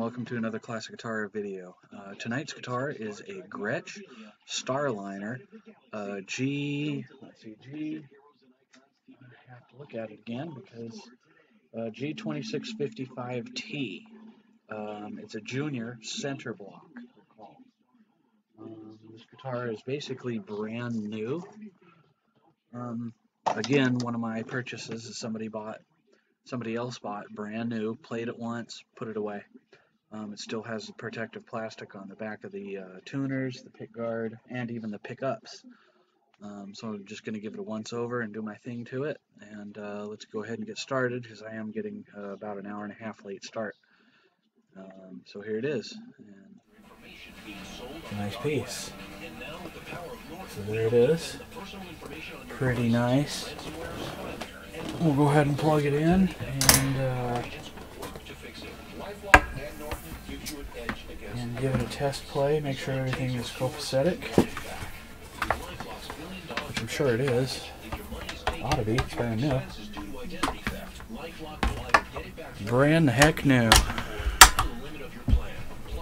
welcome to another classic guitar video. Tonight's guitar is a Gretsch Starliner G. Let's see, G. I have to look at it again because G2655T. It's a junior center block. This guitar is basically brand new. Again, one of my purchases is somebody else bought brand new, played it once, put it away. It still has the protective plastic on the back of the tuners, the pickguard, and even the pickups. So I'm just going to give it a once over and do my thing to it. And let's go ahead and get started because I am getting about an hour and a half late start. So here it is. And nice piece. So there it is. Pretty nice. We'll go ahead and plug it in and give it a test play, make sure everything is copacetic, which I'm sure it is. Ought to be, it's brand new. Brand the heck new.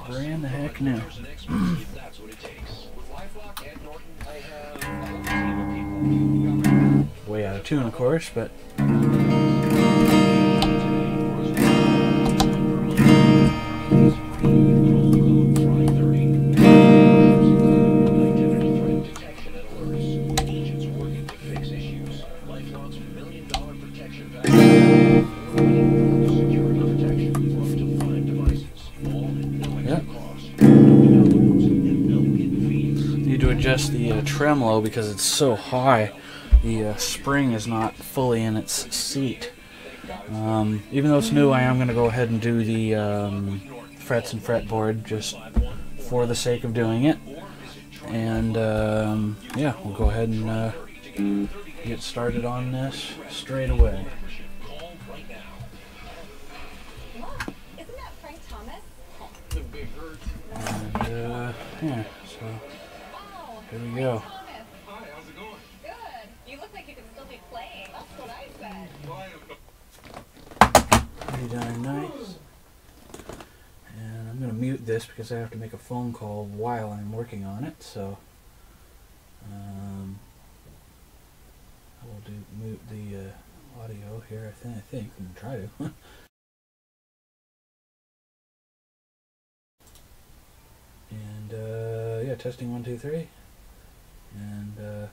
Brand the heck new. Way out of tune, of course, but need to adjust the tremolo because it's so high. The spring is not fully in its seat. Even though it's new, I am going to go ahead and do the frets and fretboard just for the sake of doing it. And yeah, we'll go ahead and get started on this straight away. And yeah, so here we go. Pretty darn nice. And I'm going to mute this because I have to make a phone call while I'm working on it, so I will mute the audio here, I think. I'm going to try to. And yeah, testing 1, 2, 3. And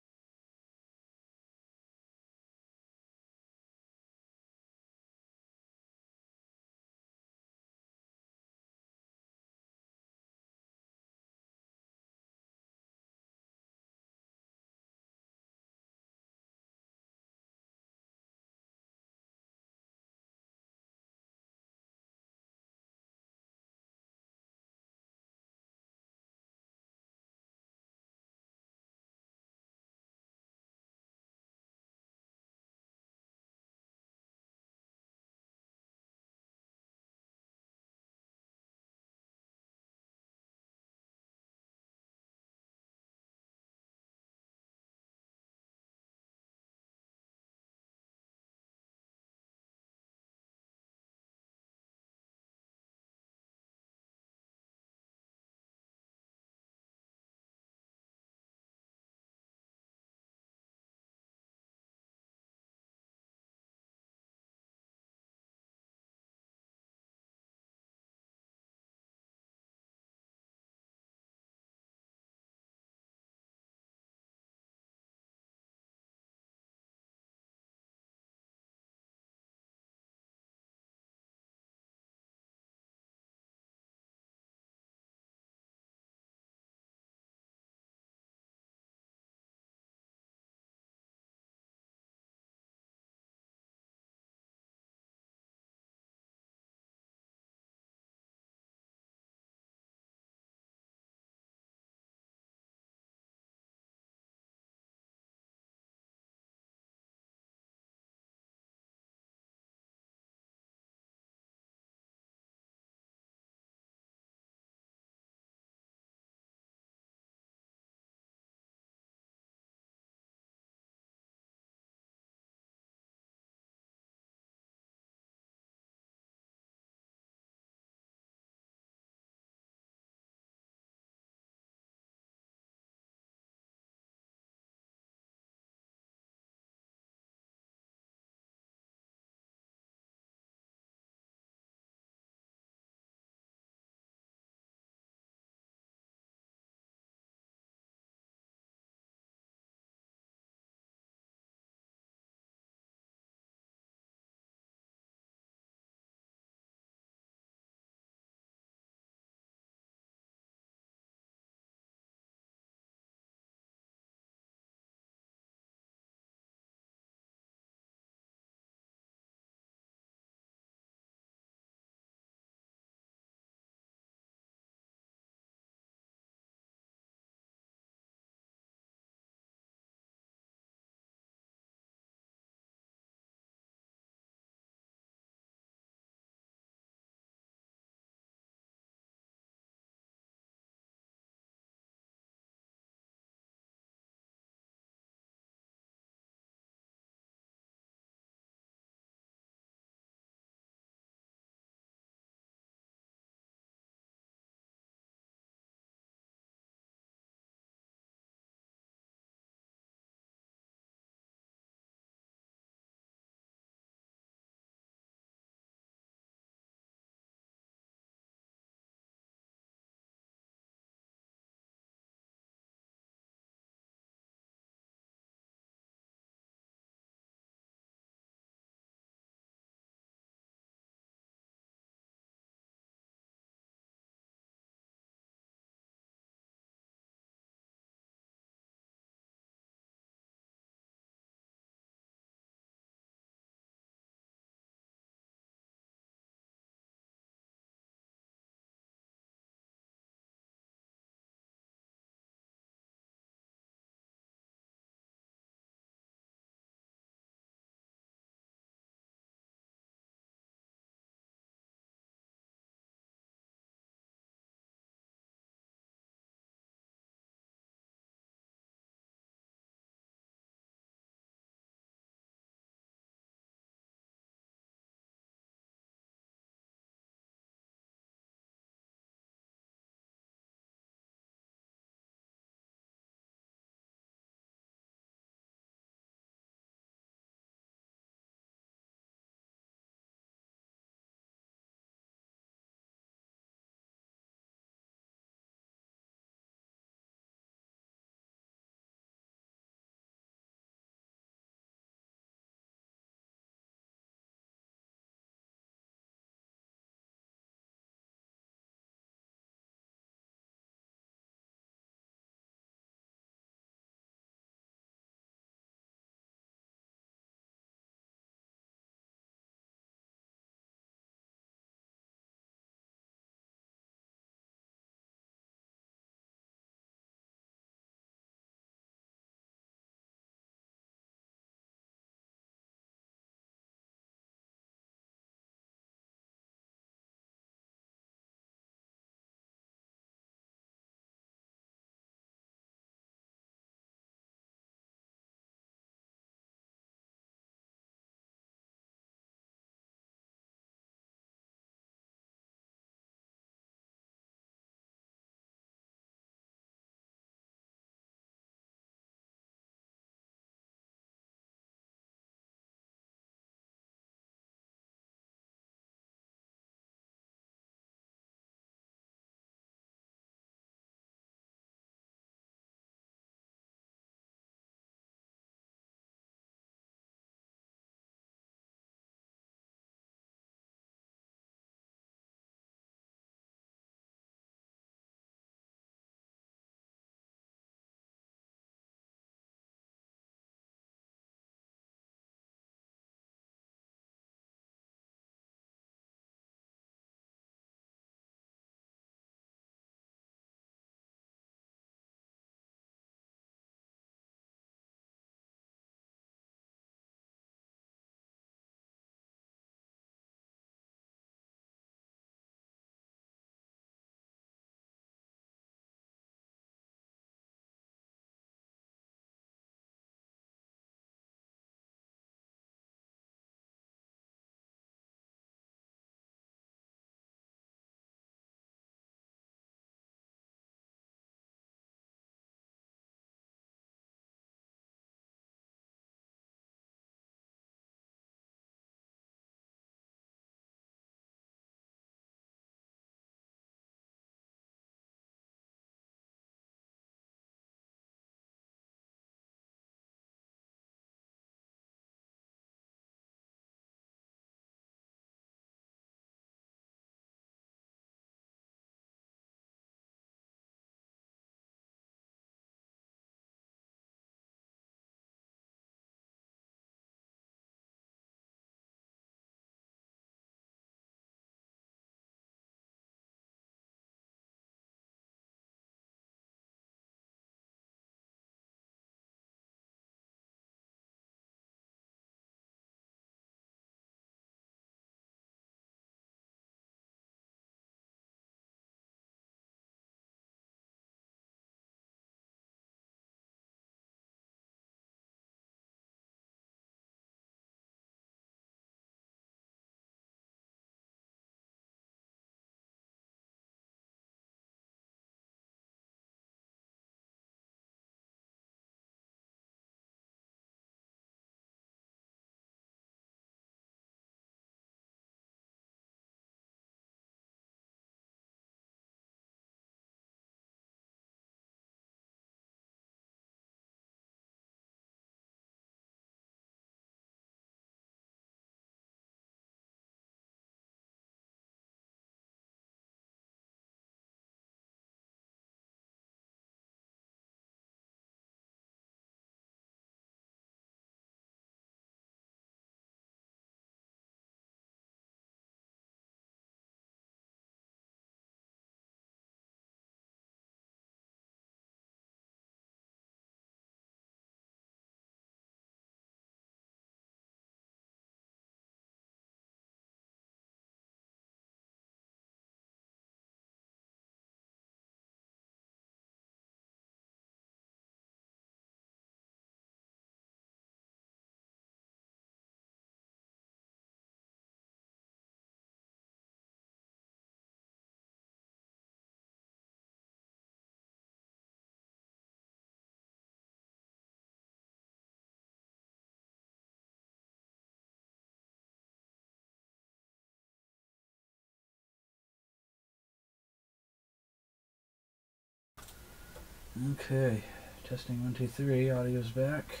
Okay, testing 1, 2, 3. Audio's back.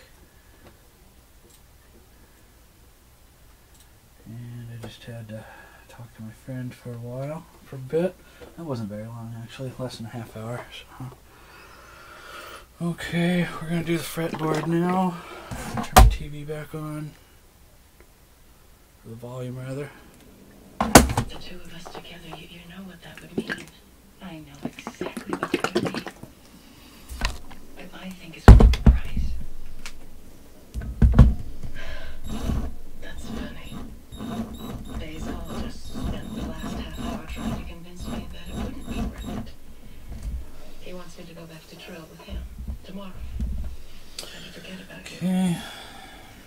And I just had to talk to my friend for a bit. That wasn't very long, actually, less than a half hour. So. Okay, we're gonna do the fretboard now. Turn the TV back on. Or the volume, rather. The two of us together, you know what that would mean. I know exactly what it would mean. But I think it's worth the price. That's funny. Bezel just spent the last half hour trying to convince me that it wouldn't be worth it. He wants me to go back to Trill with him tomorrow. Try to forget about you. Okay.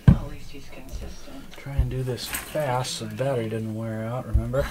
At least he's consistent. Try and do this fast so the battery didn't wear out, remember?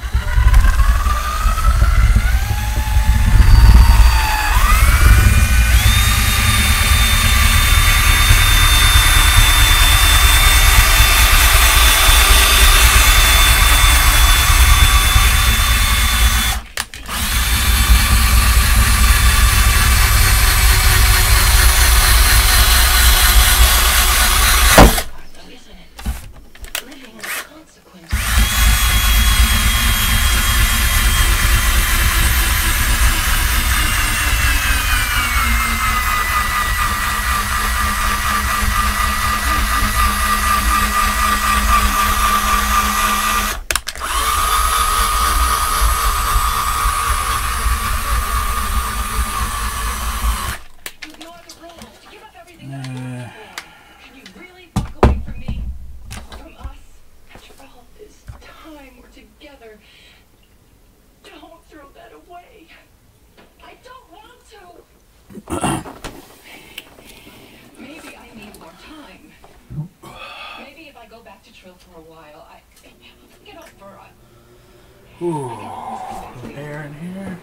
Ooh, air in here.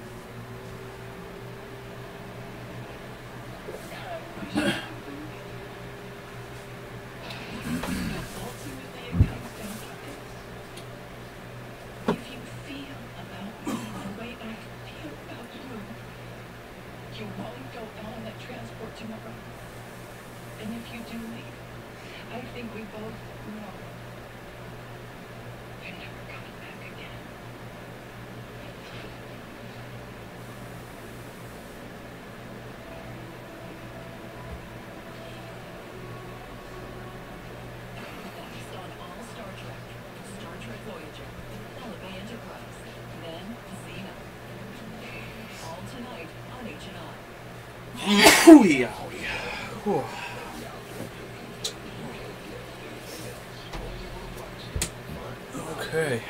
Okay,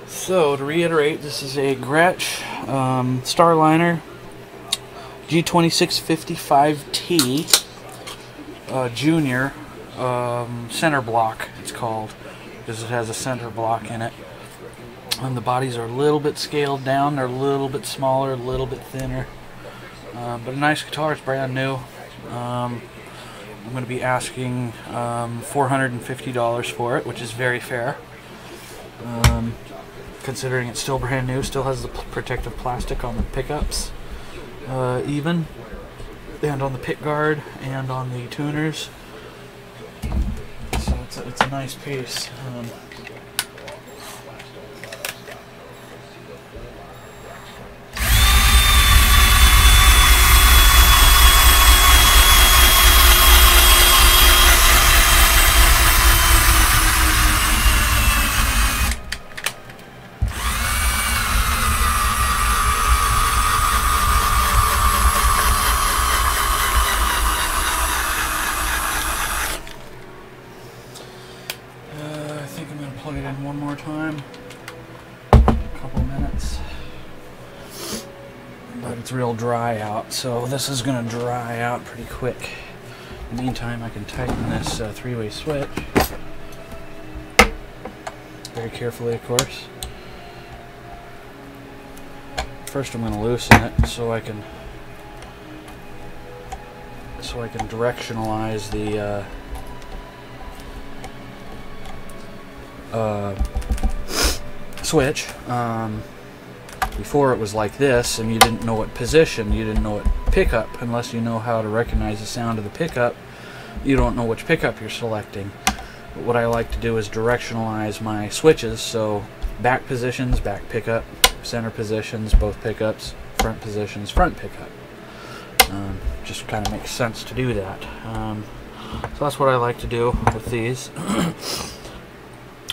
so to reiterate, this is a Gretsch Starliner G2655T Junior center block, it's called, because it has a center block in it. And the bodies are a little bit scaled down, they're a little bit smaller, a little bit thinner. But a nice guitar, it's brand new. I'm going to be asking $450 for it, which is very fair. Considering it's still brand new, still has the protective plastic on the pickups, even, and on the pickguard, and on the tuners. So it's a nice piece. Plug it in one more time, a couple minutes, but it's real dry out, so this is going to dry out pretty quick. In the meantime, I can tighten this three-way switch, very carefully, of course. First I'm going to loosen it so I can directionalize the switch. Before it was like this, and you didn't know what position, you didn't know what pickup, unless you know how to recognize the sound of the pickup, you don't know which pickup you're selecting. But what I like to do is directionalize my switches, so back positions, back pickup, center positions, both pickups, front positions, front pickup. Just kind of makes sense to do that. So that's what I like to do with these.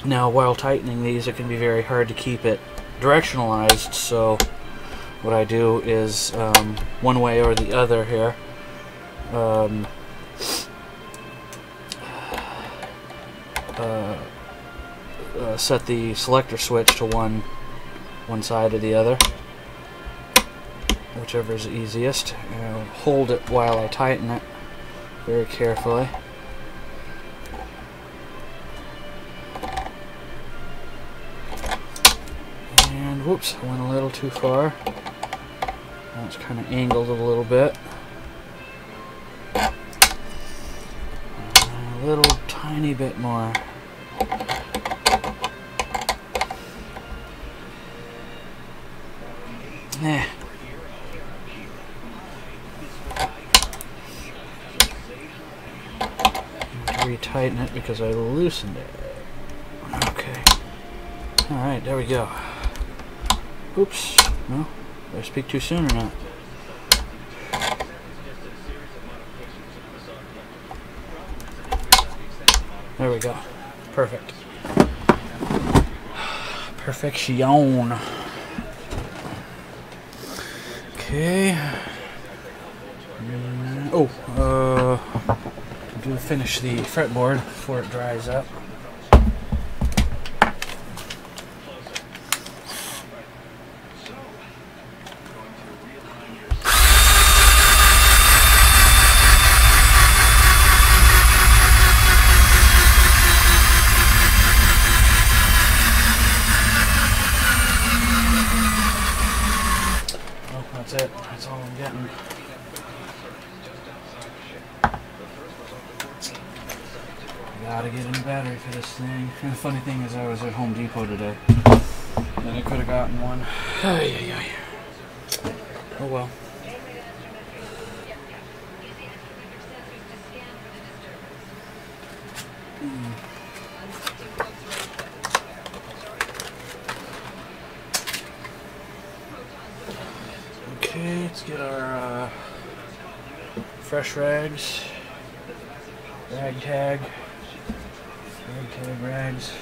Now, while tightening these, it can be very hard to keep it directionalized, so what I do is one way or the other here. Set the selector switch to one side or the other, whichever is easiest, and I'll hold it while I tighten it very carefully. And whoops, I went a little too far. Now it's kind of angled a little bit. A little tiny bit more. Eh. Retighten it because I loosened it. Okay. Alright, there we go. Oops. No. Did I speak too soon or not? There we go. Perfect. Perfection. Okay. Do finish the fretboard before it dries up. Oh, that's it. That's all I'm getting. Gotta get a new battery for this thing. And the funny thing is I was at Home Depot today and I could have gotten one. Oh well. Okay, let's get our fresh rags, rag tag. Rags,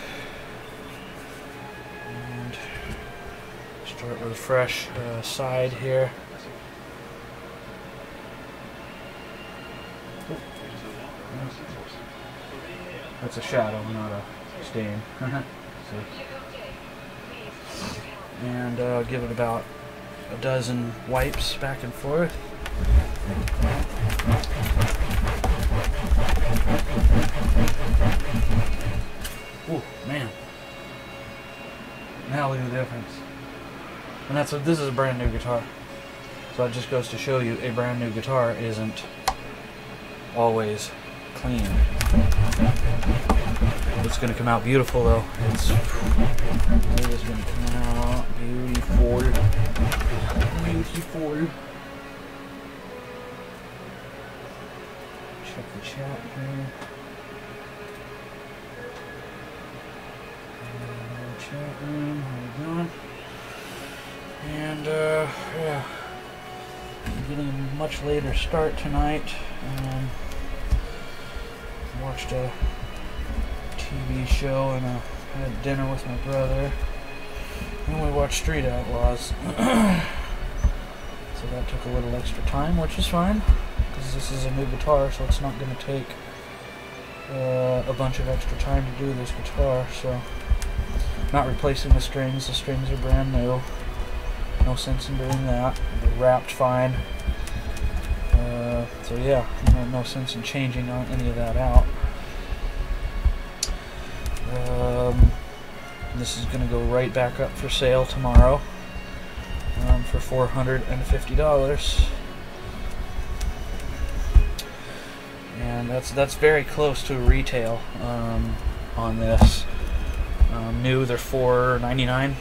and start with a fresh side here. That's a shadow, not a stain. And give it about a dozen wipes back and forth. Oh man! Now look at the difference. And this is a brand new guitar. So it just goes to show you a brand new guitar isn't always clean. It's going to come out beautiful though. It is going to come out beautiful. Beautiful. Check the chat here. Chat room, how you doing? And yeah, I'm getting a much later start tonight. Watched a TV show and had dinner with my brother. And we watched Street Outlaws. So that took a little extra time, which is fine, because this is a new guitar, so it's not going to take a bunch of extra time to do this guitar. So. Not replacing the strings are brand new. No sense in doing that. They're wrapped fine. So yeah, no sense in changing any of that out. This is going to go right back up for sale tomorrow for $450. And that's very close to retail on this. New, they're $4.99.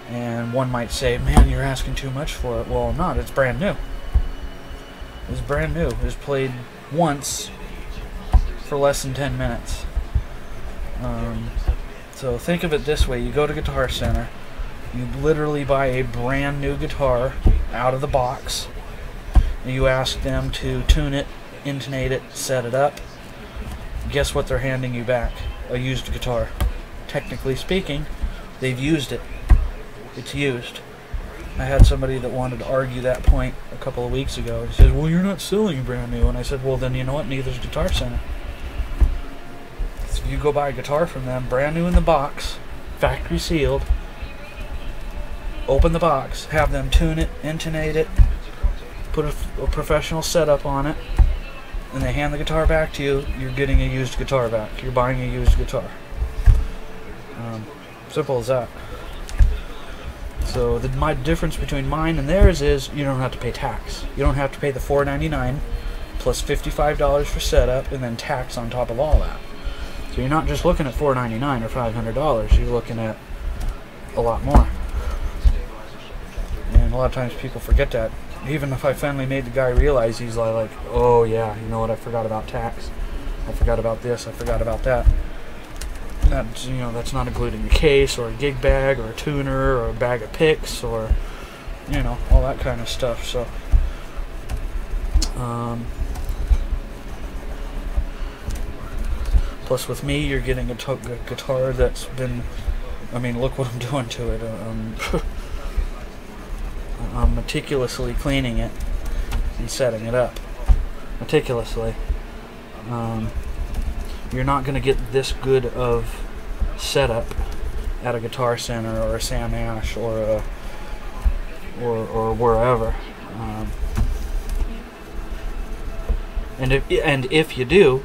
And one might say, man, you're asking too much for it. Well, I'm not. It's brand new. It's brand new. It was played once for less than 10 minutes. So think of it this way. You go to Guitar Center. You literally buy a brand new guitar out of the box. And you ask them to tune it, intonate it, set it up. Guess what they're handing you back? A used guitar. Technically speaking, they've used it. It's used. I had somebody that wanted to argue that point a couple of weeks ago. He says, well, you're not selling brand new. And I said, well, then you know what? Neither's Guitar Center. So if you go buy a guitar from them, brand new in the box, factory sealed, open the box, have them tune it, intonate it, put a professional setup on it, and they hand the guitar back to you, you're getting a used guitar back. You're buying a used guitar. Simple as that. So my difference between mine and theirs is you don't have to pay tax. You don't have to pay the $4.99 plus $55 for setup and then tax on top of all that. So you're not just looking at $4.99 or $500. You're looking at a lot more. And a lot of times people forget that. Even if I finally made the guy realize, he's like, oh yeah, you know what, I forgot about tax. I forgot about this, I forgot about that. That's, you know, that's not including a case or a gig bag or a tuner or a bag of picks or, you know, all that kind of stuff. So, plus with me, you're getting a guitar that's been, I mean, look what I'm doing to it. I'm meticulously cleaning it and setting it up. Meticulously. You're not going to get this good of setup at a Guitar Center or a Sam Ash or wherever. And if you do,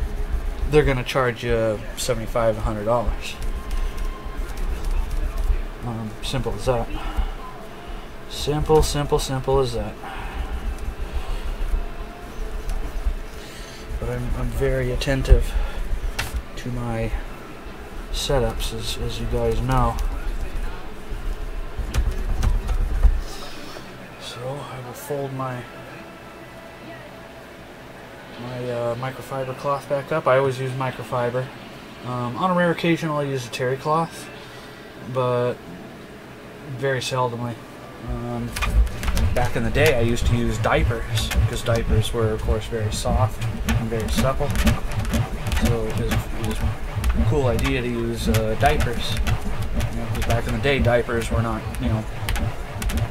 they're going to charge you $75 to $100. Simple as that. Simple as that. But I'm very attentive to my setups, as you guys know. So I will fold my microfiber cloth back up. I always use microfiber. On a rare occasion I'll use a terry cloth, but very seldomly. Back in the day I used to use diapers, because diapers were of course very soft and very supple. So it was a cool idea to use diapers. You know, 'cause back in the day diapers were not, you know,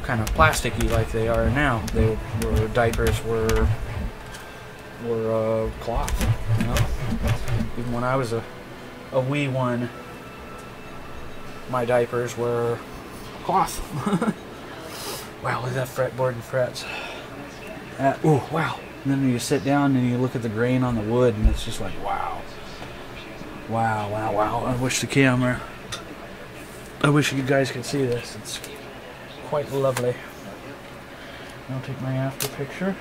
kind of plasticky like they are now. Diapers were cloth, you know. Even when I was a wee one, my diapers were cloth. Wow, look at that fretboard and frets. Oh, wow. And then you sit down and you look at the grain on the wood and it's just like, wow. Wow, wow, wow. I wish you guys could see this. It's quite lovely. I'll take my after picture.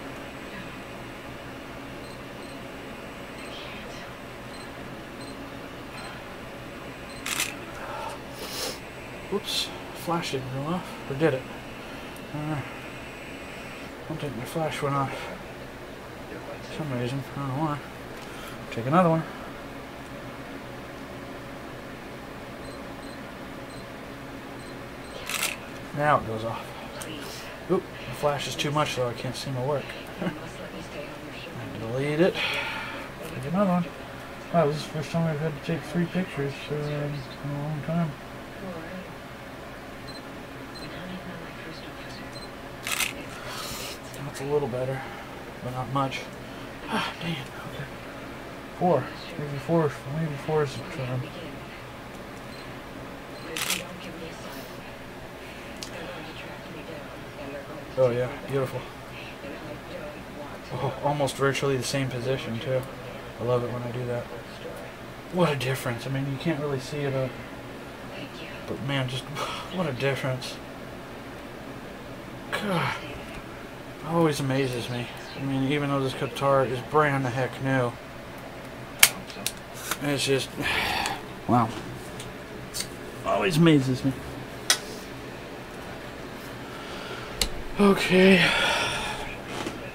Whoops, flash didn't go off, or did it? I don't think my flash went off for some reason. I don't know why. Take another one. Now it goes off. Oop, the flash is too much so I can't see my work. Delete it. Take another one. Wow, this is the first time I've had to take 3 pictures in a long time. That's a little better, but not much. Ah, dang it. Okay. 4. Maybe 4 is the term. Oh yeah, beautiful. Oh, almost virtually the same position too. I love it when I do that. What a difference. I mean, you can't really see it, but man, just what a difference. God. Always amazes me. I mean, even though this guitar is brand the heck new, it's just, wow. Always amazes me. Okay,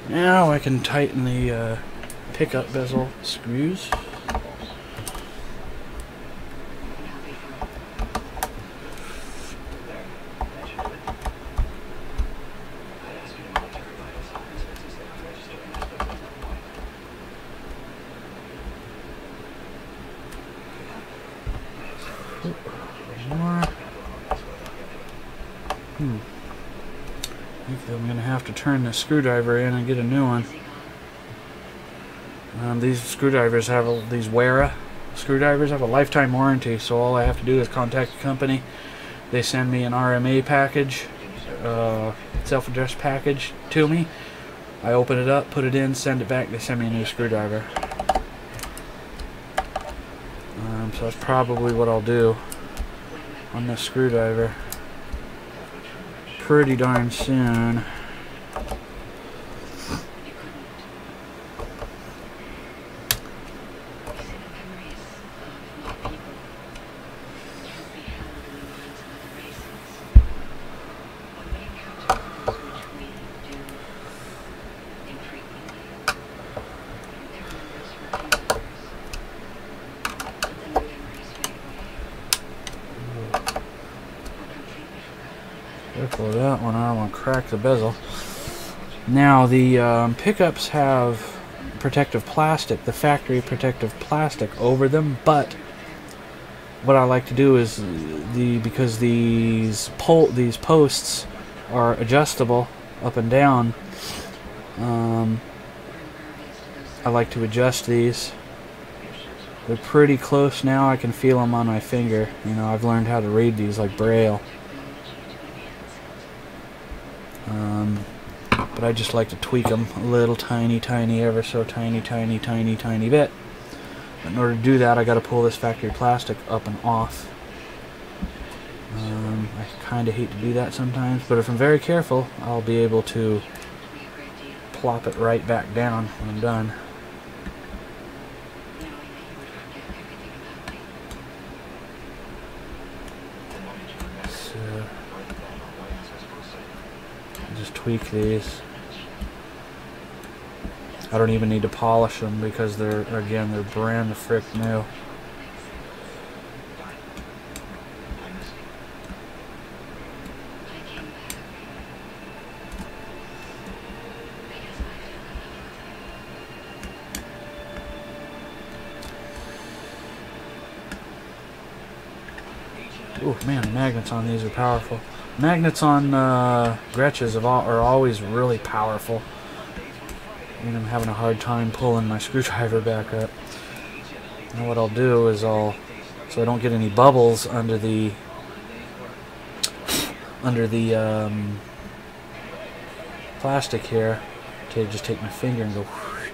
now I can tighten the pickup bezel screws. I'm going to have to turn the screwdriver in and get a new one. These screwdrivers have these Wera screwdrivers have a lifetime warranty, so all I have to do is contact the company. They send me an RMA package, self-addressed package to me. I open it up, put it in, send it back. They send me a new screwdriver. So that's probably what I'll do on this screwdriver pretty darn soon. Careful of that one, I don't want to crack the bezel. Now the pickups have protective plastic, the factory protective plastic over them, but what I like to do is because these posts are adjustable up and down, I like to adjust these. They're pretty close now. I can feel them on my finger. You know, I've learned how to read these like Braille. But I just like to tweak them a little tiny, ever so tiny bit. But in order to do that, I got to pull this factory plastic up and off. I kind of hate to do that sometimes, but if I'm very careful, I'll be able to plop it right back down when I'm done. So, just tweak these. I don't even need to polish them because they're brand frick new. Oh man, the magnets on these are powerful. Magnets on Gretches are always really powerful. And I'm having a hard time pulling my screwdriver back up. And what I'll do is so I don't get any bubbles under the plastic here, just take my finger and go whoosh.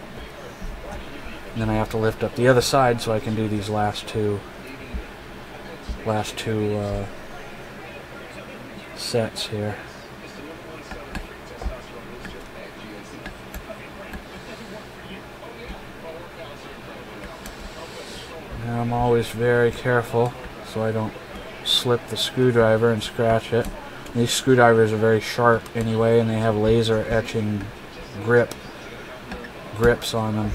And then I have to lift up the other side so I can do these last two sets here. And I'm always very careful so I don't slip the screwdriver and scratch it. These screwdrivers are very sharp anyway, and they have laser etching grips on them.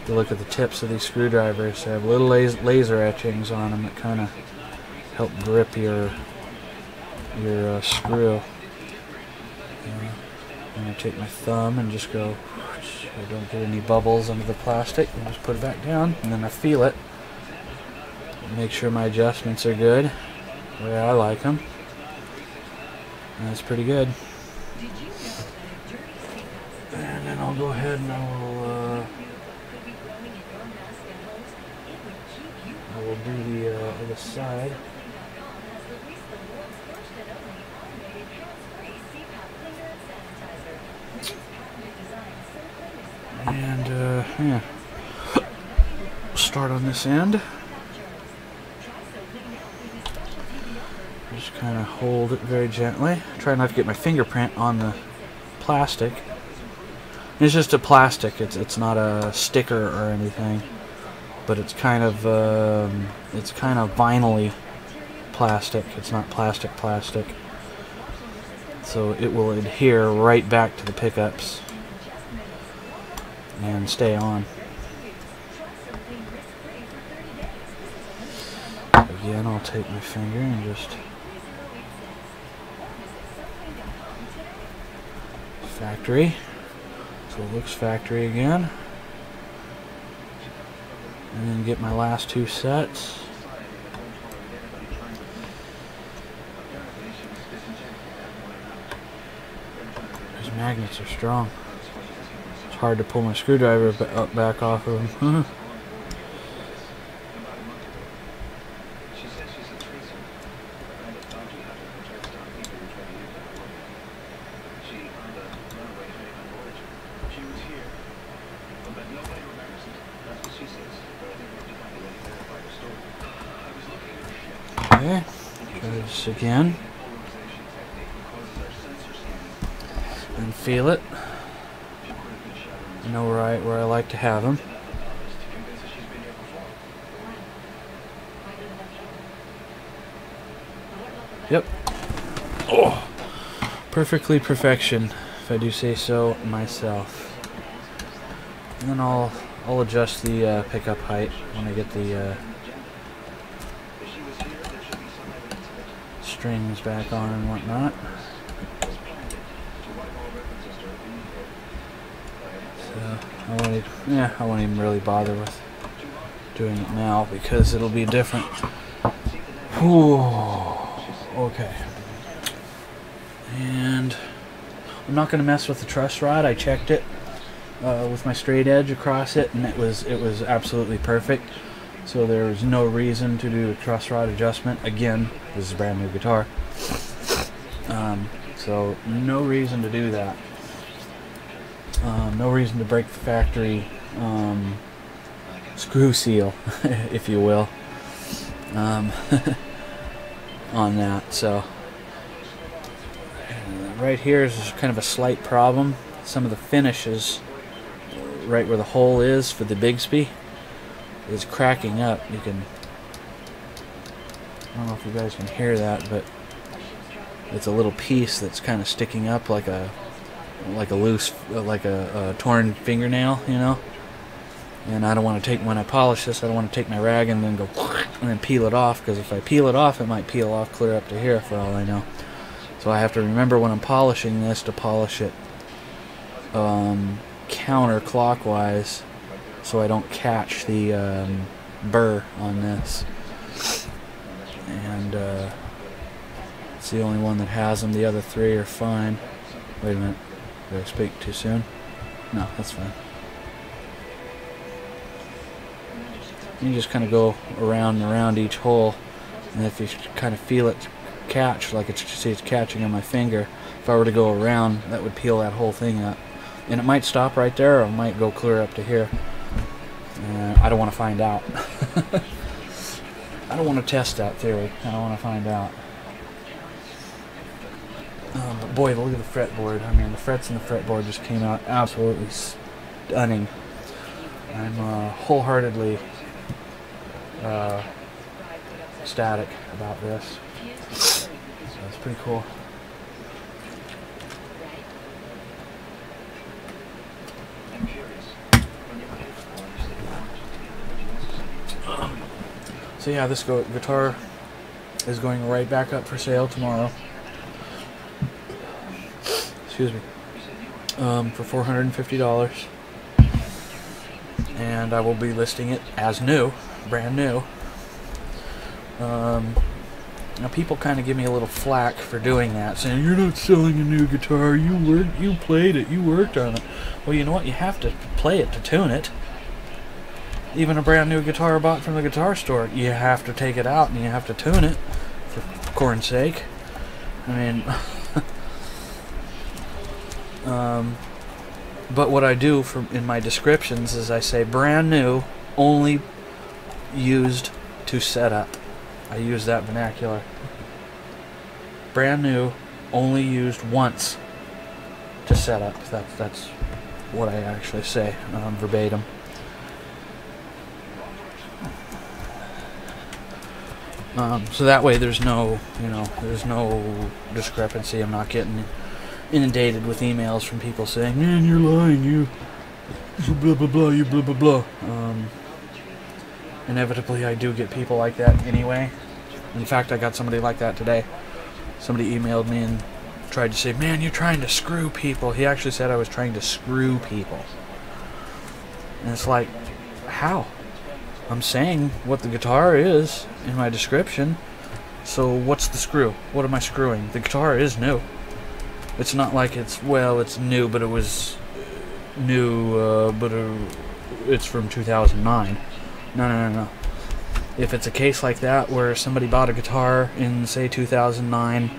If you look at the tips of these screwdrivers, they have little laser etchings on them that kind of help grip your screw. And I take my thumb and just go, I don't get any bubbles under the plastic, and just put it back down, and then I feel it. Make sure my adjustments are good, the way I like them. And that's pretty good. And then I'll go ahead and I will do the other side. And yeah, start on this end. Just kind of hold it very gently. Try not to get my fingerprint on the plastic. It's just a plastic. It's not a sticker or anything, but it's kind of vinyl-y plastic. It's not plastic. so it will adhere right back to the pickups and stay on. Again, I'll take my finger and just factory. So it looks factory again. And then get my last two sets. These magnets are strong. It's hard to pull my screwdriver back off of them. Okay, try this again and feel it. I know where I like to have them. Yep. Oh, perfectly perfection, if I do say so myself. And then I'll adjust the pickup height when I get the strings back on and whatnot. So I won't even really bother with doing it now because it'll be different. Whew. Okay. And I'm not going to mess with the truss rod. I checked it with my straight edge across it, and it was absolutely perfect. So there was no reason to do a truss rod adjustment. Again, this is a brand new guitar. So no reason to do that. No reason to break the factory screw seal, if you will, on that. So right here is kind of a slight problem. Some of the finishes, right where the hole is for the Bigsby, is cracking up. You can, I don't know if you guys can hear that, but it's a little piece that's kind of sticking up like a loose, like a torn fingernail, you know. And I don't want to take, when I polish this, I don't want to take my rag and then go and then peel it off, because if I peel it off, it might peel off clear up to here for all I know. So I have to remember when I'm polishing this to polish it counterclockwise, so I don't catch the burr on this. And it's the only one that has them. The other three are fine. Wait a minute. Did I speak too soon? No, that's fine. You just kind of go around and around each hole, and if you kind of feel it catch, like see it's catching on my finger, if I were to go around, that would peel that whole thing up. And it might stop right there, or it might go clear up to here. I don't want to find out. I don't want to test that theory. I don't want to find out. But boy, look at the fretboard. I mean, the frets in the fretboard just came out absolutely stunning. I'm wholeheartedly ecstatic about this. So it's pretty cool. So yeah, this guitar is going right back up for sale tomorrow. Excuse me. For $450. And I will be listing it as new, brand new. Now people kind of give me a little flack for doing that, saying you're not selling a new guitar. You played it. You worked on it. Well, you know what? You have to play it to tune it. Even a brand new guitar bought from the guitar store, you have to take it out and you have to tune it, for corn's sake. I mean, but what I do in my descriptions is I say brand new, only used to set up. I use that vernacular. Brand new, only used once to set up. That's what I actually say, verbatim. So that way there's no, there's no discrepancy. I'm not getting inundated with emails from people saying, man, you're lying, you blah blah blah, you blah blah blah. Inevitably I do get people like that anyway. In fact, I got somebody like that today. Somebody emailed me and tried to say, man, you're trying to screw people. He actually said I was trying to screw people. And it's like, how? I'm saying what the guitar is in my description. So what's the screw? What am I screwing? The guitar is new. It's not like it's new, but it was new, it's from 2009. No. If it's a case like that where somebody bought a guitar in, say, 2009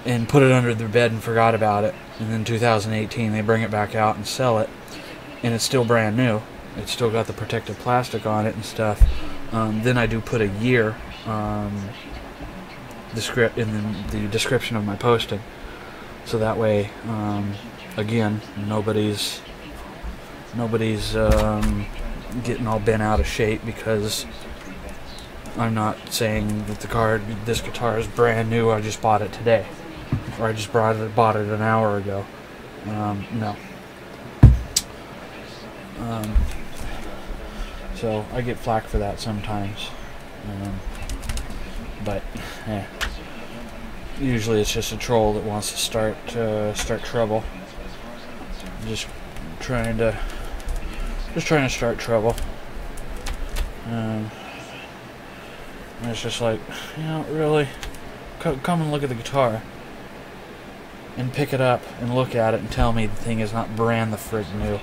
and put it under their bed and forgot about it, and then 2018 they bring it back out and sell it, and it's still brand new, it's still got the protective plastic on it and stuff, then I do put a year in the description of my posting, so that way, again, nobody's getting all bent out of shape because I'm not saying that this guitar is brand new. I just bought it today, or I just bought it an hour ago. No. So I get flack for that sometimes, but usually it's just a troll that wants to start trouble. Just trying to start trouble. And it's just like, really, come and look at the guitar and pick it up and look at it and tell me the thing is not brand the frig new.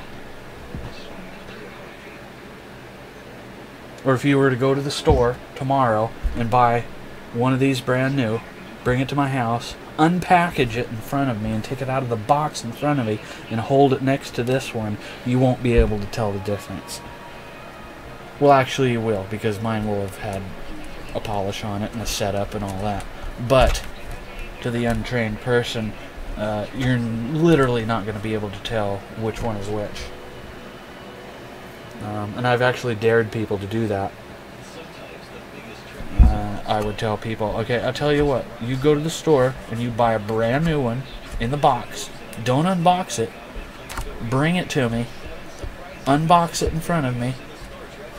Or if you were to go to the store tomorrow and buy one of these brand new, bring it to my house, unpackage it in front of me and take it out of the box in front of me and hold it next to this one, you won't be able to tell the difference. Well, actually you will, because mine will have had a polish on it and a setup and all that. But to the untrained person, you're literally not going to be able to tell which one is which. And I've actually dared people to do that. I would tell people, okay, I'll tell you what, you go to the store and you buy a brand new one in the box. Don't unbox it. Bring it to me. Unbox it in front of me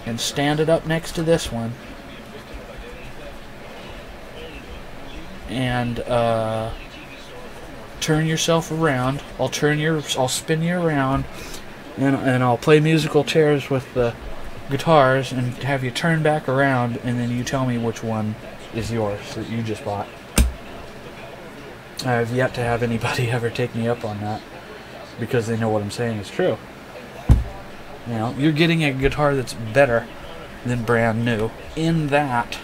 and stand it up next to this one. And turn yourself around. I'll spin you around, and I'll play musical chairs with the guitars and have you turn back around, and then you tell me which one is yours that you just bought. I have yet to have anybody ever take me up on that because they know what I'm saying is true. You're getting a guitar that's better than brand new in that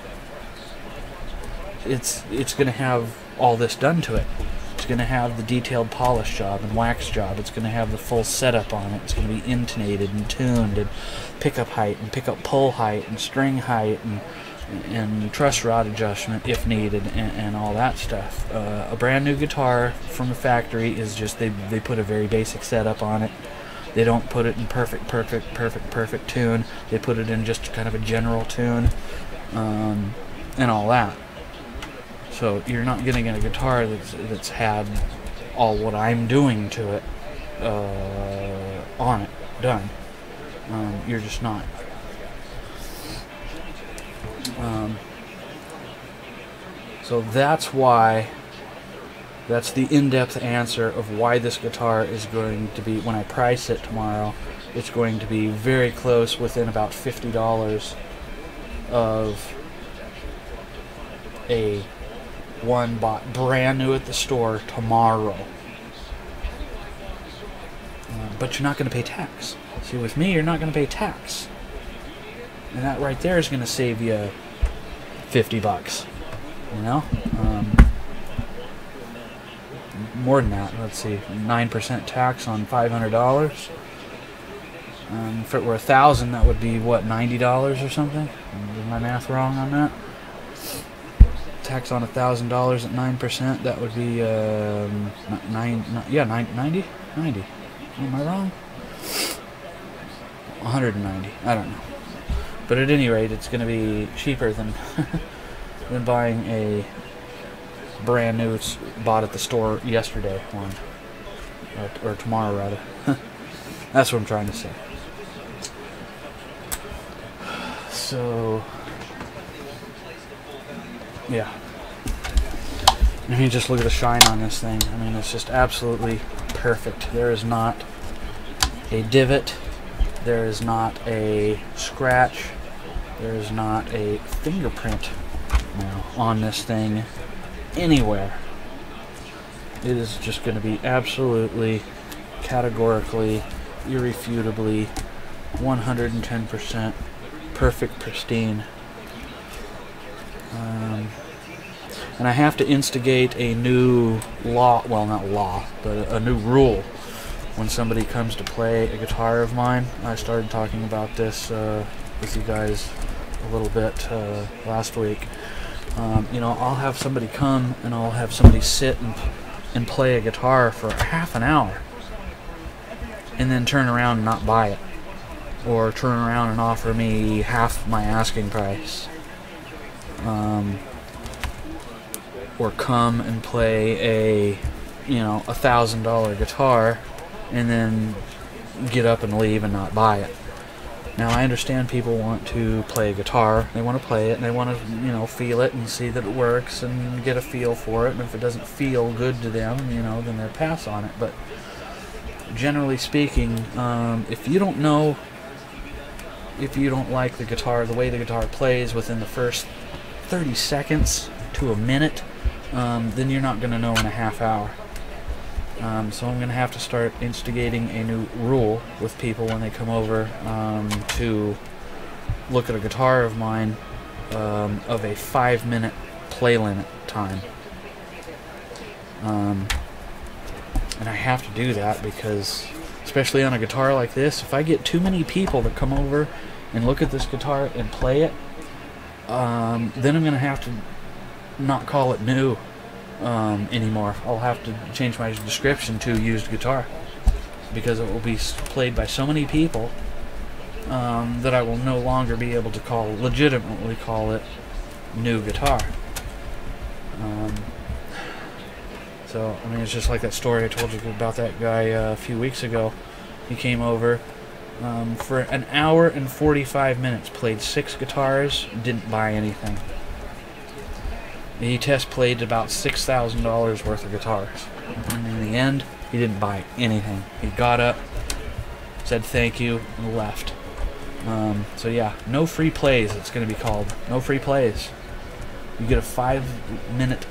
it's going to have all this done to it. It's going to have the detailed polish job and wax job. It's going to have the full setup on it. It's going to be intonated and tuned, and pickup height and pickup pull height and string height and truss rod adjustment if needed, and all that stuff. A brand new guitar from the factory is just they put a very basic setup on it. They don't put it in perfect tune. They put it in just kind of a general tune, and all that. So you're not getting a guitar that's had all what I'm doing to it on it done. You're just not. So that's why. That's the in-depth answer of why this guitar is going to be, when I price it tomorrow, it's going to be very close, within about $50 of a one bought brand new at the store tomorrow. But you're not going to pay tax. See, with me, you're not going to pay tax. And that right there is going to save you $50, more than that. Let's see, 9% tax on $500. If it were $1,000, that would be what, $90 or something? Is my math wrong on that? Tax on $1,000 at 9%, that would be 90. Am I wrong? 190. I don't know. But at any rate, it's going to be cheaper than than buying a brand new, bought at the store yesterday one, or tomorrow rather. That's what I'm trying to say. So, yeah. I mean, just look at the shine on this thing. I mean, it's just absolutely perfect. There is not a divot. There is not a scratch. There is not a fingerprint now on this thing anywhere. It is just going to be absolutely, categorically, irrefutably, 110% perfect, pristine. And I have to instigate a new law, well, not law, but a new rule when somebody comes to play a guitar of mine. I started talking about this with you guys a little bit last week. You know, I'll have somebody come and I'll have somebody sit and play a guitar for half an hour and then turn around and not buy it, or turn around and offer me half my asking price. Or come and play a, you know, $1,000 guitar and then get up and leave and not buy it. Now, I understand people want to play a guitar, they want to play it, and they want to, you know, feel it and see that it works and get a feel for it, and if it doesn't feel good to them, you know, then they'll pass on it. But generally speaking, if you don't know, if you don't like the guitar, the way the guitar plays within the first 30 seconds to a minute, then you're not going to know in a half hour. So I'm going to have to start instigating a new rule with people when they come over to look at a guitar of mine, of a 5-minute play limit time. And I have to do that because, especially on a guitar like this, if I get too many people that come over and look at this guitar and play it, then I'm going to have to not call it new anymore. I'll have to change my description to used guitar, because it will be played by so many people that I will no longer be able to legitimately call it new guitar. So, I mean, it's just like that story I told you about that guy a few weeks ago. He came over for an hour and 45 minutes, played 6 guitars, didn't buy anything. He test played about $6,000 worth of guitars. And in the end, he didn't buy anything. He got up, said thank you, and left. So yeah, no free plays, it's going to be called. No free plays. You get a 5-minute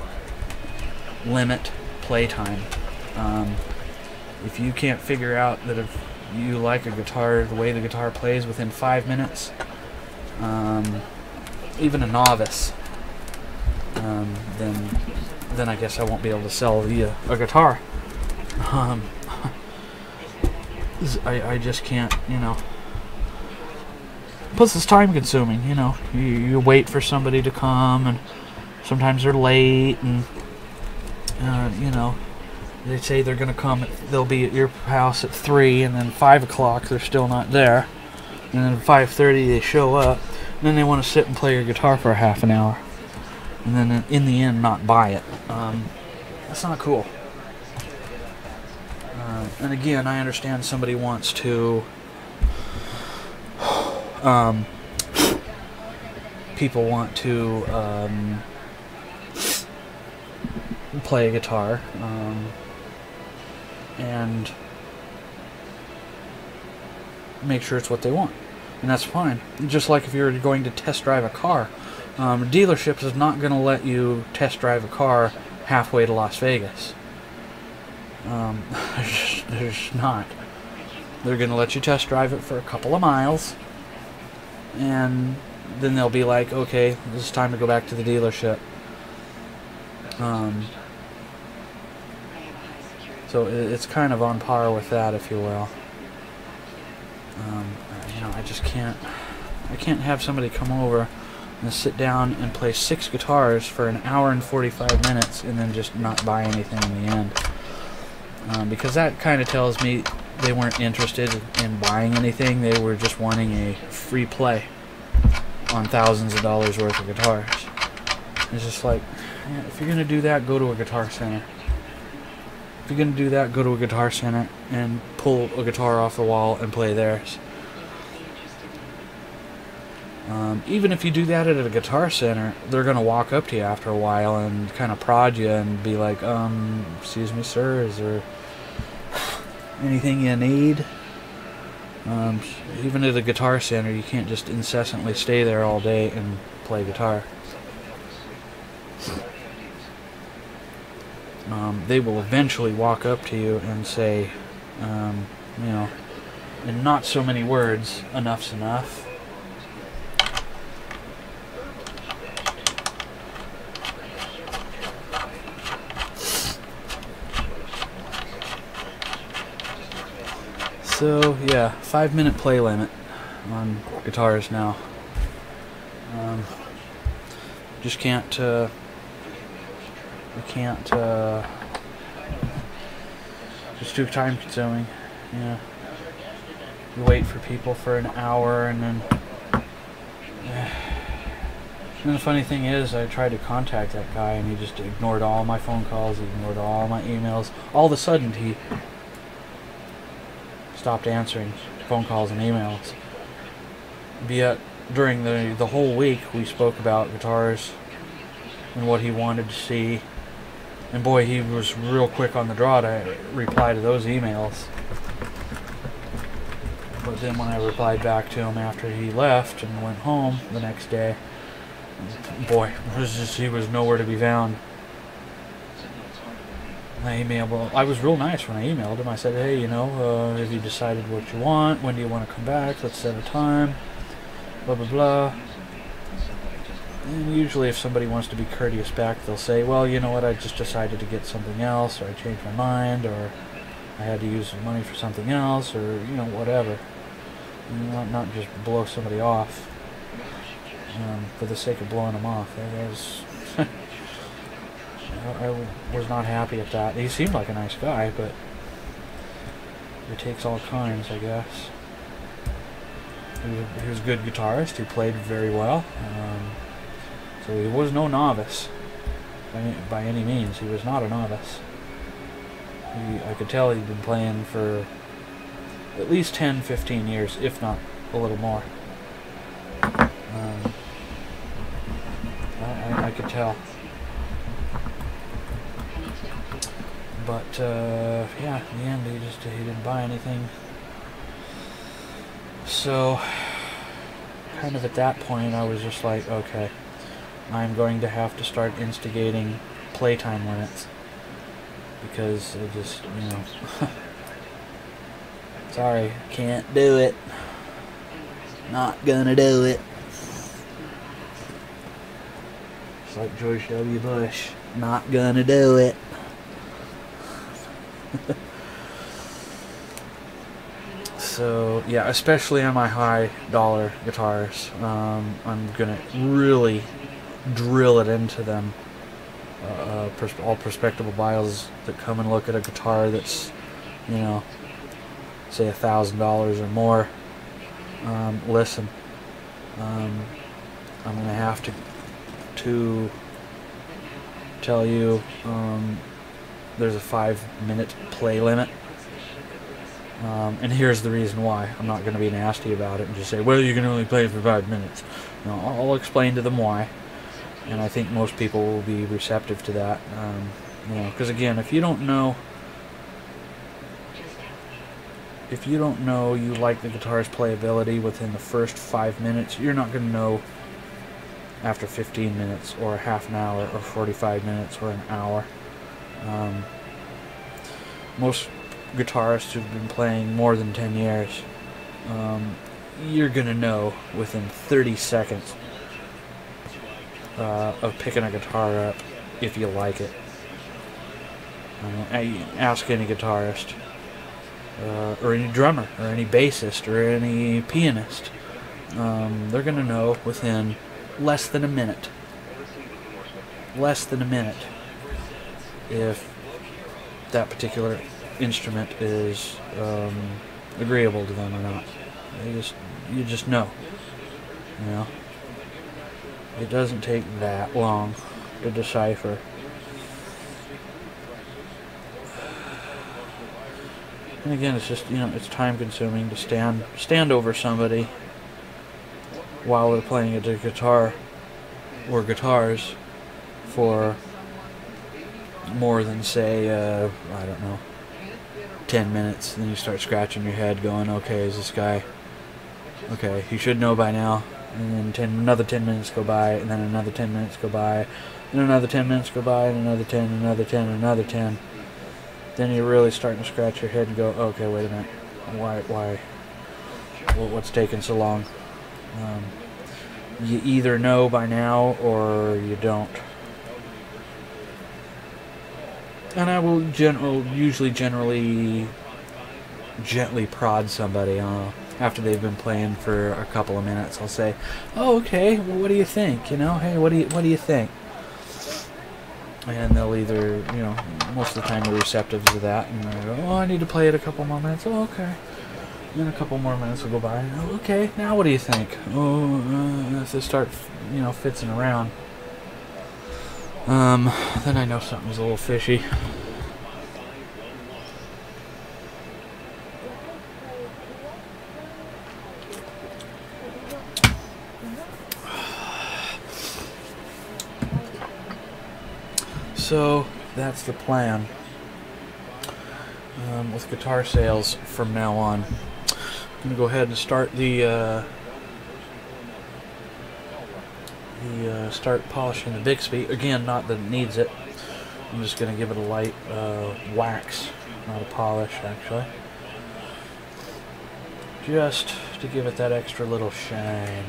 limit playtime. If you can't figure out that if you like a guitar, the way the guitar plays within 5 minutes, even a novice, then I guess I won't be able to sell you a guitar. I just can't, you know. Plus, it's time consuming, you know. You wait for somebody to come, and sometimes they're late, and you know, they say they're gonna come. They'll be at your house at 3, and then 5 o'clock they're still not there, and then 5:30 they show up, and then they want to sit and play your guitar for a half an hour, and then in the end not buy it. That's not cool. And again, I understand somebody wants to. People want to play a guitar, and make sure it's what they want, and that's fine. Just like if you're going to test drive a car, dealership is not going to let you test drive a car halfway to Las Vegas. They're just not. They're going to let you test drive it for a couple of miles, and then they'll be like, okay, it's time to go back to the dealership. So it's kind of on par with that, if you will. You know, I just can't. I can't have somebody come over and sit down and play 6 guitars for an hour and 45 minutes and then just not buy anything in the end. Because that kind of tells me they weren't interested in buying anything. They were just wanting a free play on thousands of dollars worth of guitars. It's just like, yeah, if you're gonna do that, go to a Guitar Center. If you're gonna do that, go to a Guitar Center and pull a guitar off the wall and play theirs. Even if you do that at a Guitar Center, they're gonna walk up to you after a while and kind of prod you and be like, excuse me, sir, is there anything you need? Even at a Guitar Center, you can't just incessantly stay there all day and play guitar. They will eventually walk up to you and say, you know, in not so many words, enough's enough. So yeah, 5-minute play limit on guitars now. Just can't. We can't. It's too time consuming. Yeah. You wait for people for an hour, and then. And the funny thing is, I tried to contact that guy, and he just ignored all my phone calls. He ignored all my emails. All of a sudden, he stopped answering phone calls and emails. Yet during the whole week we spoke about guitars and what he wanted to see, and boy, he was real quick on the draw to reply to those emails. But then when I replied back to him after he left and went home the next day, boy, he was nowhere to be found. I was real nice when I emailed him. I said, hey, you know, have you decided what you want? When do you want to come back? Let's set a time. Blah, blah, blah. And usually if somebody wants to be courteous back, they'll say, well, you know what, I just decided to get something else, or I changed my mind, or I had to use some money for something else, or, you know, whatever. Not just blow somebody off for the sake of blowing them off. I was not happy at that. He seemed like a nice guy, but it takes all kinds, I guess. He was a good guitarist. He played very well. So he was no novice by any means. He was not a novice. I could tell he'd been playing for at least 10, 15 years, if not a little more. I could tell. But yeah, in the end, he didn't buy anything. So, kind of at that point, I was just like, okay, I'm going to have to start instigating playtime limits, because I just, you know, sorry, can't do it. Not gonna do it. It's like George W. Bush, not gonna do it. So yeah, especially on my high dollar guitars, I'm gonna really drill it into them. All prospective buyers that come and look at a guitar that's, you know, say $1,000 or more, listen, I'm gonna have to tell you there's a 5-minute play limit. And here's the reason why. I'm not going to be nasty about it and just say, well, you can only play for 5 minutes. No, I'll explain to them why. And I think most people will be receptive to that. You know, because again, if you don't know you like the guitar's playability within the first 5 minutes, you're not going to know after 15 minutes or a half an hour or 45 minutes or an hour. Most guitarists who've been playing more than 10 years, you're gonna know within 30 seconds of picking a guitar up if you like it. Ask any guitarist, or any drummer, or any bassist, or any pianist. They're gonna know within less than a minute. Less than a minute if that particular instrument is agreeable to them or not. You just know. You know, it doesn't take that long. to decipher. And again, it's just, it's time consuming to stand over somebody while they're playing a guitar or guitars for more than, say, I don't know, 10 minutes. Then you start scratching your head going, okay, is this guy, okay, he should know by now. And then another 10 minutes go by, and then another 10 minutes go by, and another 10 minutes go by, and another 10, another 10, another 10. Then you're really starting to scratch your head and go, okay, wait a minute, why, what's taking so long? You either know by now or you don't. And I will usually generally gently prod somebody after they've been playing for a couple of minutes. I'll say, oh, okay, well, what do you think? Hey, what do you think? And they'll either, most of the time they're receptive to that, and they go, oh, I need to play it a couple more minutes. Oh, okay. Then a couple more minutes will go by. Oh, okay, now what do you think? Oh, if they start, fitzing around, then I know something's a little fishy. So that's the plan with guitar sales from now on. I'm going to go ahead and start start polishing the Bixby. Again, not that it needs it. I'm just going to give it a light wax, not a polish actually. Just to give it that extra little shine.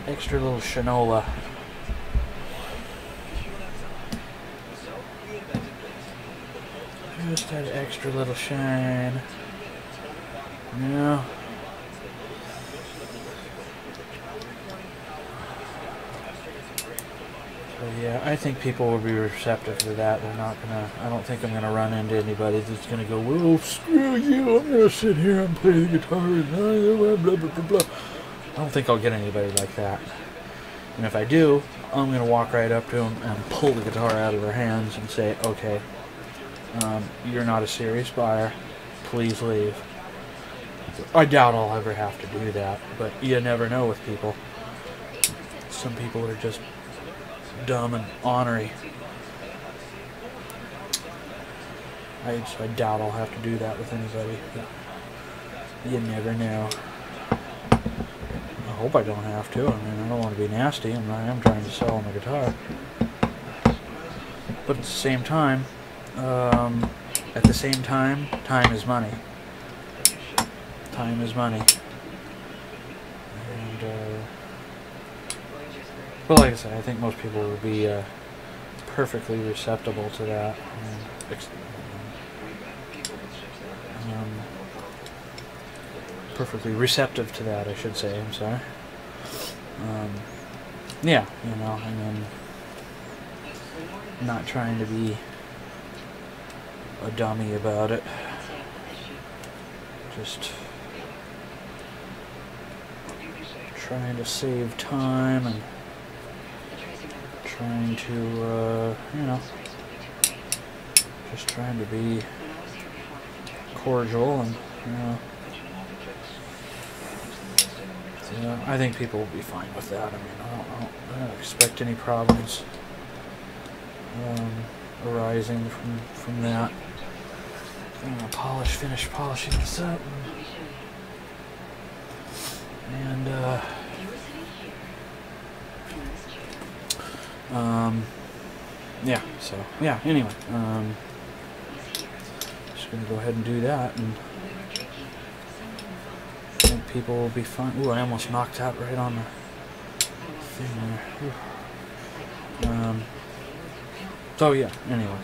Extra little shinola. Just that extra little shine. Yeah. So yeah, I think people will be receptive to that. They're not gonna. I don't think I'm gonna run into anybody that's gonna go, well, screw you, I'm gonna sit here and play the guitar and blah blah blah blah blah. I don't think I'll get anybody like that. And if I do, I'm gonna walk right up to them and pull the guitar out of their hands and say, okay, you're not a serious buyer, please leave. I doubt I'll ever have to do that, but you never know with people. Some people are just dumb and ornery. I doubt I'll have to do that with anybody, but you never know. I hope I don't have to. I mean, I don't want to be nasty, and I am trying to sell them a guitar. But at the same time, time is money. Time is money. And, but like I said, I think most people will be perfectly receptive to that. Perfectly receptive to that, I should say. I'm sorry. Yeah, I mean, not trying to be a dummy about it. Just trying to save time and trying to, just trying to be cordial and, I think people will be fine with that. I mean, I don't expect any problems arising from that. I'm gonna finish polishing this up, and yeah. So yeah. Anyway, just gonna go ahead and do that, and I think people will be fine. Ooh, I almost knocked out right on the thing there. So yeah. Anyway,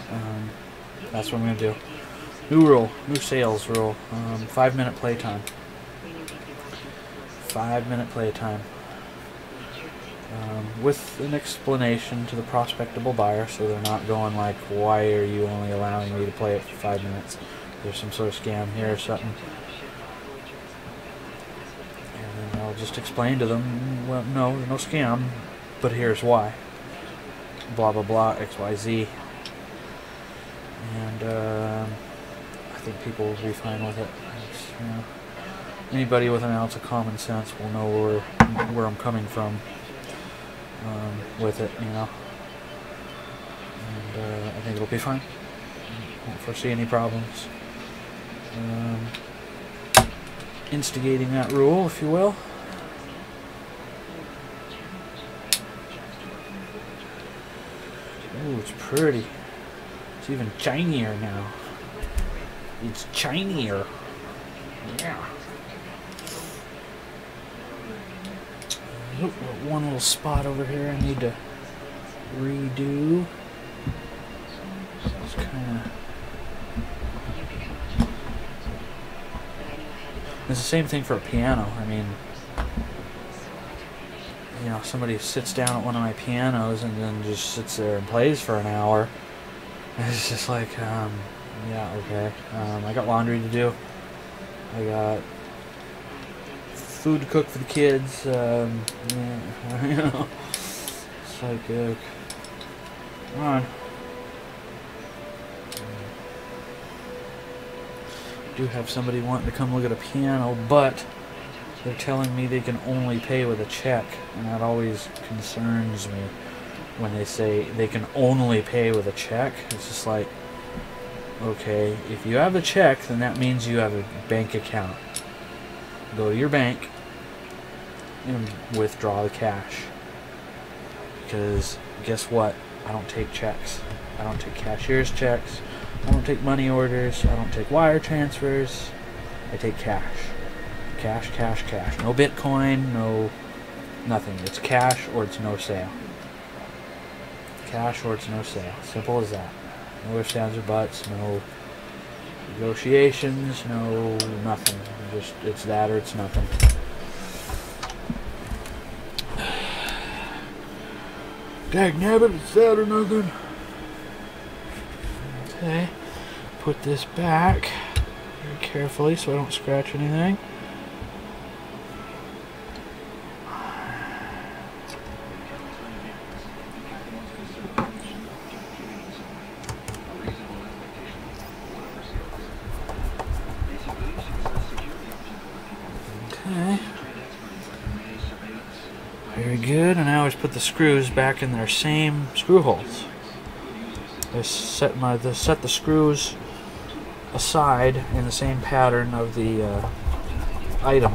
that's what I'm gonna do. New rule, new sales rule, 5-minute playtime. 5-minute playtime. With an explanation to the prospectable buyer, so they're not going like, why are you only allowing me to play it for 5 minutes? There's some sort of scam here or something. And then I'll just explain to them, well, no scam, but here's why. blah blah blah XYZ, and I think people will be fine with it. You know, anybody with an ounce of common sense will know where I'm coming from with it, you know. And I think it'll be fine. I don't foresee any problems instigating that rule, if you will. Ooh, it's pretty. It's even shinier now. It's shinier. Yeah. Oop, one little spot over here I need to redo. It's kind of. It's the same thing for a piano. I mean, you know, somebody sits down at one of my pianos and then just sits there and plays for an hour. It's just like, yeah, okay. I got laundry to do. I got food to cook for the kids. Yeah, you know, it's like, come on. I do have somebody wanting to come look at a piano, but they're telling me they can only pay with a check, and that always concerns me when they say they can only pay with a check. It's just like, okay, if you have a check, then that means you have a bank account. Go to your bank and withdraw the cash. Because guess what? I don't take checks. I don't take cashier's checks. I don't take money orders. I don't take wire transfers. I take cash. Cash, cash, cash. No Bitcoin, no nothing. It's cash or it's no sale. Cash or it's no sale. Simple as that. No ifs, ands, or buts. No negotiations. No nothing. Just it's that or it's nothing. Dagnabbit, it's that or nothing. Okay. Put this back very carefully so I don't scratch anything. Very good, and I always put the screws back in their same screw holes. I set the screws aside in the same pattern of the item,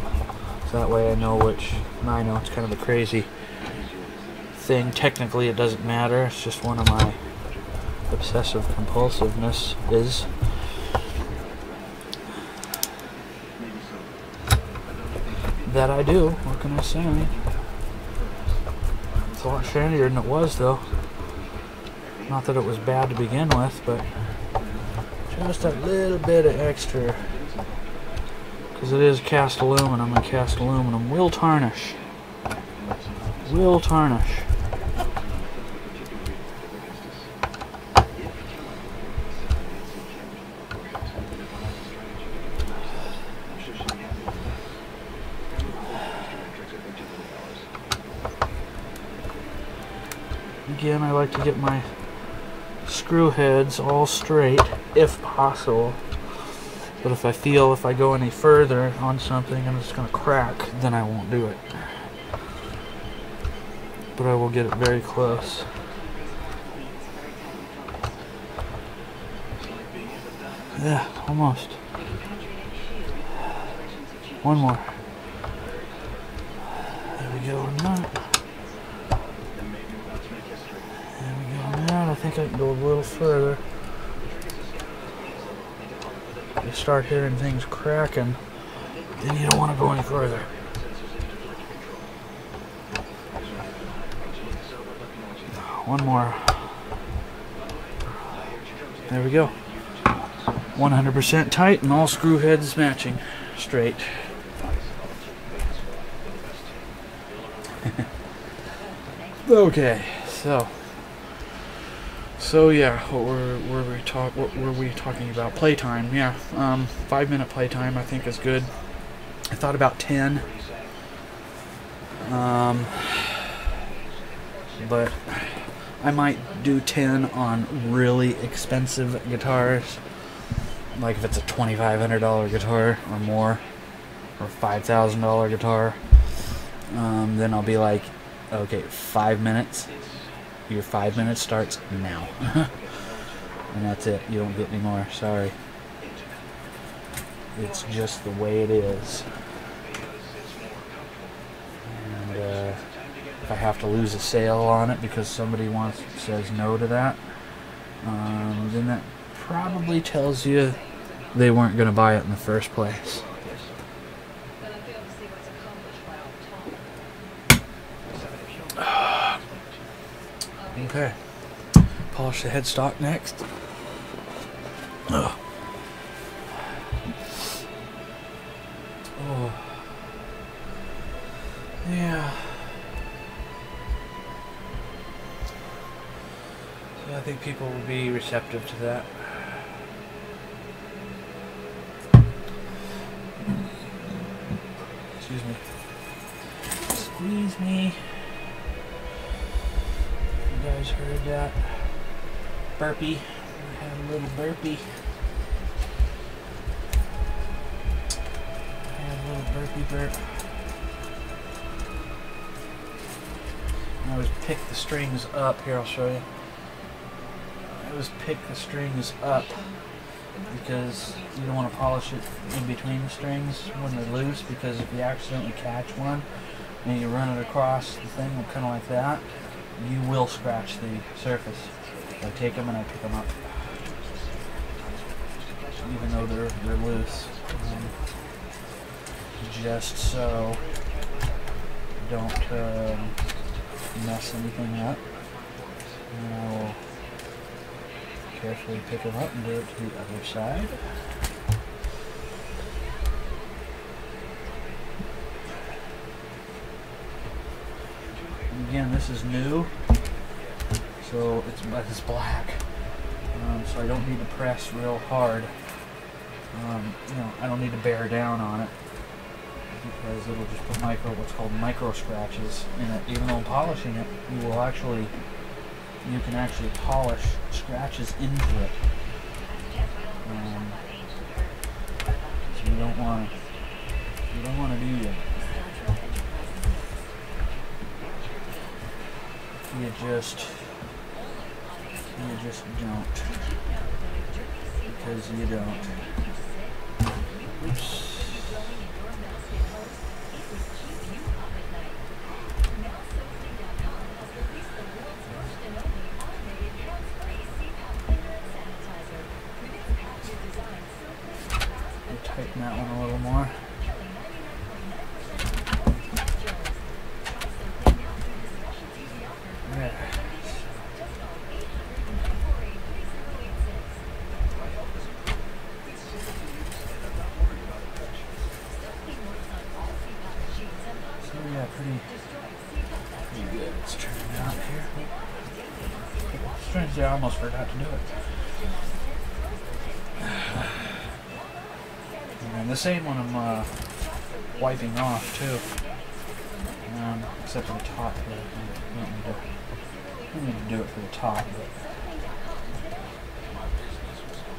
so that way I know which. I know it's kind of a crazy thing. Technically, it doesn't matter. It's just one of my obsessive compulsiveness is. That I do. What can I say? It's a lot shinier than it was, though. Not that it was bad to begin with, but just a little bit of extra. Because it is cast aluminum, and cast aluminum will tarnish. Will tarnish. Again, I like to get my screw heads all straight, if possible. But if I feel if I go any further on something and it's going to crack, then I won't do it. But I will get it very close. Yeah, almost. One more. There we go on that. I think I can go a little further. You start hearing things cracking, then you don't want to go any further. One more. There we go. 100% tight and all screw heads matching straight. Okay, so yeah, what were we talking about? Playtime, yeah. 5-minute playtime I think is good. I thought about 10. But I might do 10 on really expensive guitars. Like if it's a $2,500 guitar or more, or $5,000 guitar, then I'll be like, okay, 5 minutes. Your 5 minutes starts now. And that's it. You don't get any more. Sorry. It's just the way it is. And if I have to lose a sale on it because somebody says no to that, then that probably tells you they weren't going to buy it in the first place. Okay. Polish the headstock next. Oh. Yeah. So I think people will be receptive to that. Excuse me. Squeeze me. You guys heard that? Burpee. I had a little burpee. Burp. I always pick the strings up. Here, I'll show you. I always pick the strings up because you don't want to polish it in between the strings when they're loose, because if you accidentally catch one and you run it across the thing kind of like that, you will scratch the surface. I take them and I pick them up, even though they're loose. Just so don't mess anything up. And I will carefully pick them up and do it to the other side. And again, this is new, so it's black, so I don't need to press real hard. I don't need to bear down on it, because it'll just put what's called micro scratches in it. Even though polishing it, you can actually polish scratches into it. So you don't want to do that. You just don't, because you don't. Oops. Tighten that one a little more. There. So yeah, pretty good. Let's turn it out here. Strangely, I almost forgot to do it. And the same one I'm wiping off too, except for the top here. I don't need to do it for the top,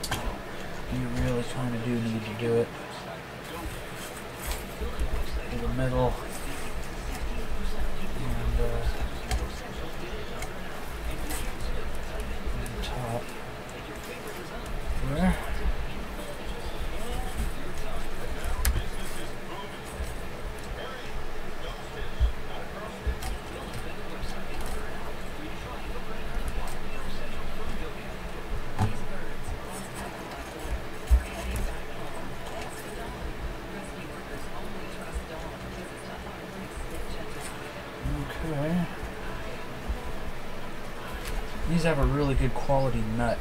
but you really kind of do need to do it for the middle and the top there. These have a really good quality nut,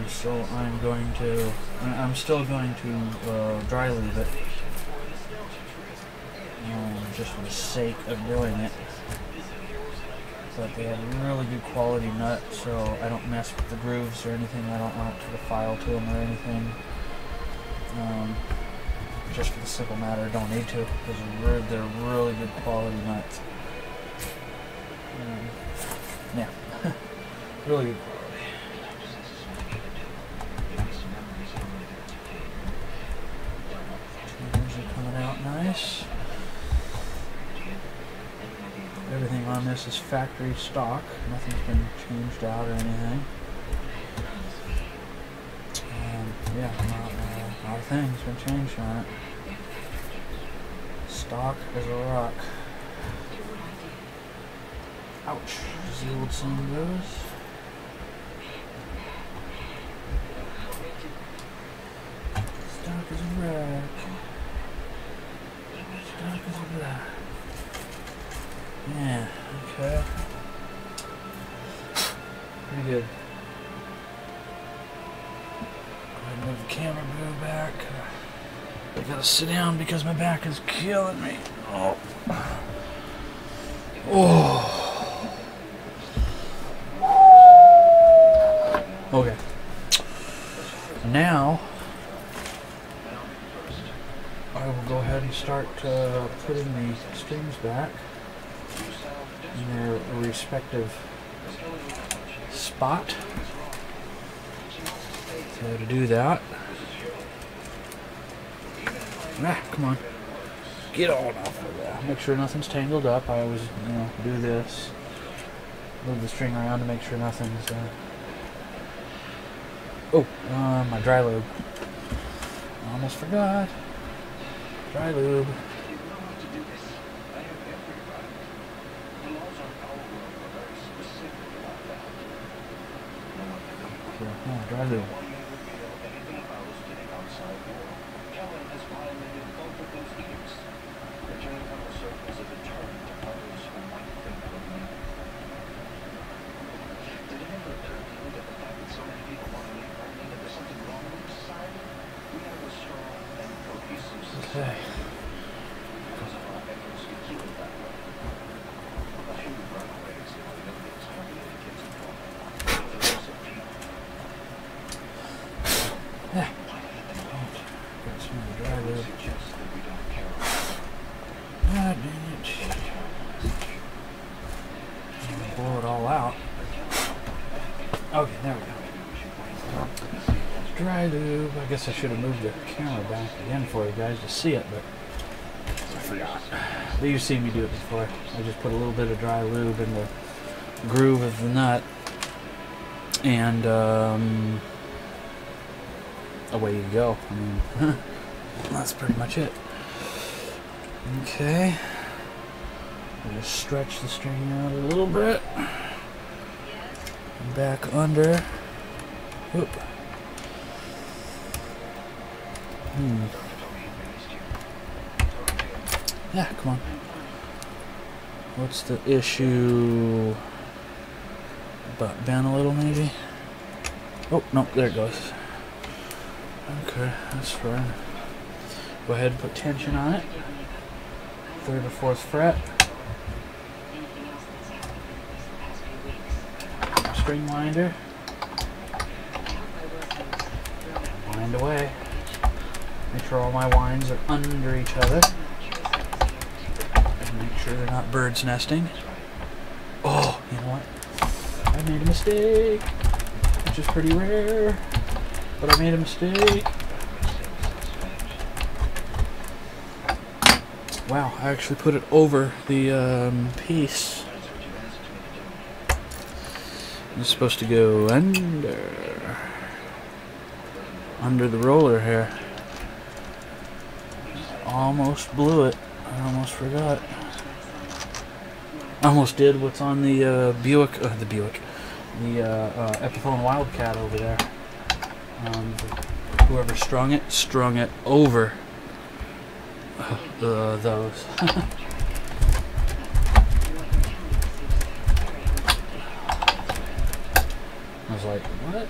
so I'm still going to dry leave it, just for the sake of doing it. But they have a really good quality nut, so I don't mess with the grooves or anything. I don't put a file to them or anything. Just for the simple matter, I don't need to, because they're really good quality nuts. Yeah, really good quality. Tuners are coming out nice. Everything on this is factory stock. Nothing's been changed out or anything. Yeah, not a thing's been changed on it. Stock as a rock. Ouch, as the old saying goes. Stock as a rock. Stock as a rock. Yeah, okay. Pretty good. Move the camera back. I gotta sit down because my back is killing me. Oh. Okay. Now I will go ahead and start putting the strings back in their respective spot. So to do that, come on, get on off of that. Make sure nothing's tangled up. I always, do this. Move the string around to make sure nothing's. My dry lube. Almost forgot. Dry lube. Dry lube. Okay. Yeah. Got some of the dry lube. God dang it. Blow it all out. Okay, there we go. Dry lube. I guess I should have moved the camera back again for you guys to see it, but I forgot. But you've seen me do it before. I just put a little bit of dry lube in the groove of the nut, and away you go. I mean, that's pretty much it. Okay. I'll just stretch the string out a little bit. Back under. Oop. Yeah, come on. What's the issue? But bend a little, maybe? Oh, no, there it goes. Okay, that's fine. Go ahead and put tension on it. 3rd or 4th fret. String winder. Wind away. Make sure all my winds are under each other. And make sure they're not birds nesting. Oh, you know what? I made a mistake. Which is pretty rare. But I made a mistake. Wow, I actually put it over the piece. It's supposed to go under the roller here. Almost blew it. I almost forgot. I almost did what's on the the Epiphone Wildcat over there. Whoever strung it over those. I was like, what?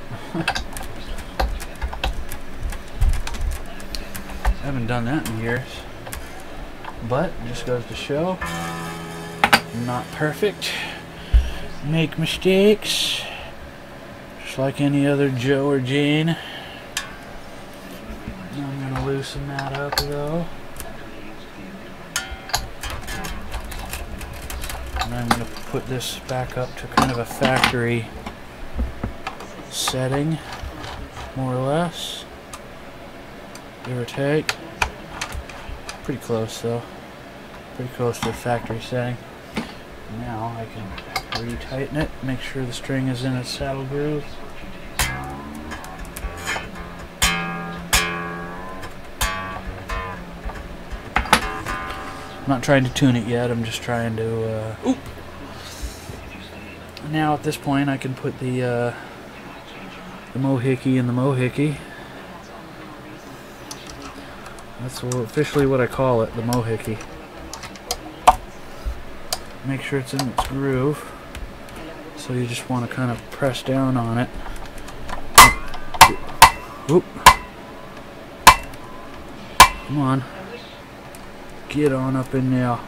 I haven't done that in years. But it just goes to show, I'm not perfect. Make mistakes. Just like any other Joe or Jane. I'm going to loosen that up though. And I'm going to put this back up to kind of a factory setting, more or less, give or take. Pretty close though, pretty close to the factory setting. Now I can retighten it, make sure the string is in its saddle groove. I'm not trying to tune it yet, I'm just trying to, Now at this point I can put the mohickey in the mohickey. That's officially what I call it, the mohickey. Make sure it's in its groove. So you just want to kind of press down on it. Oop. Come on. Get on up in there.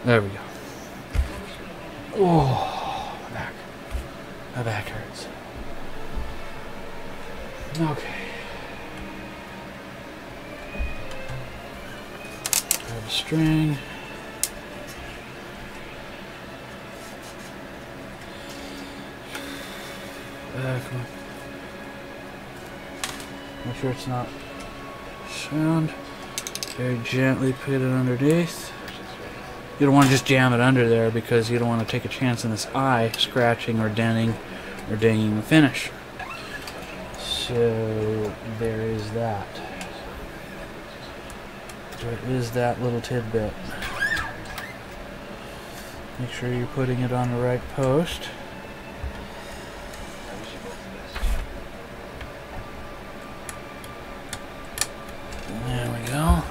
There we go. Oh, my back. My back hurts. Okay. Grab a string. Back. Make sure it's not sound. Very gently put it underneath. You don't want to just jam it under there because you don't want to take a chance in this eye scratching or denting or dinging the finish. So there is that. There is that little tidbit. Make sure you're putting it on the right post. There we go.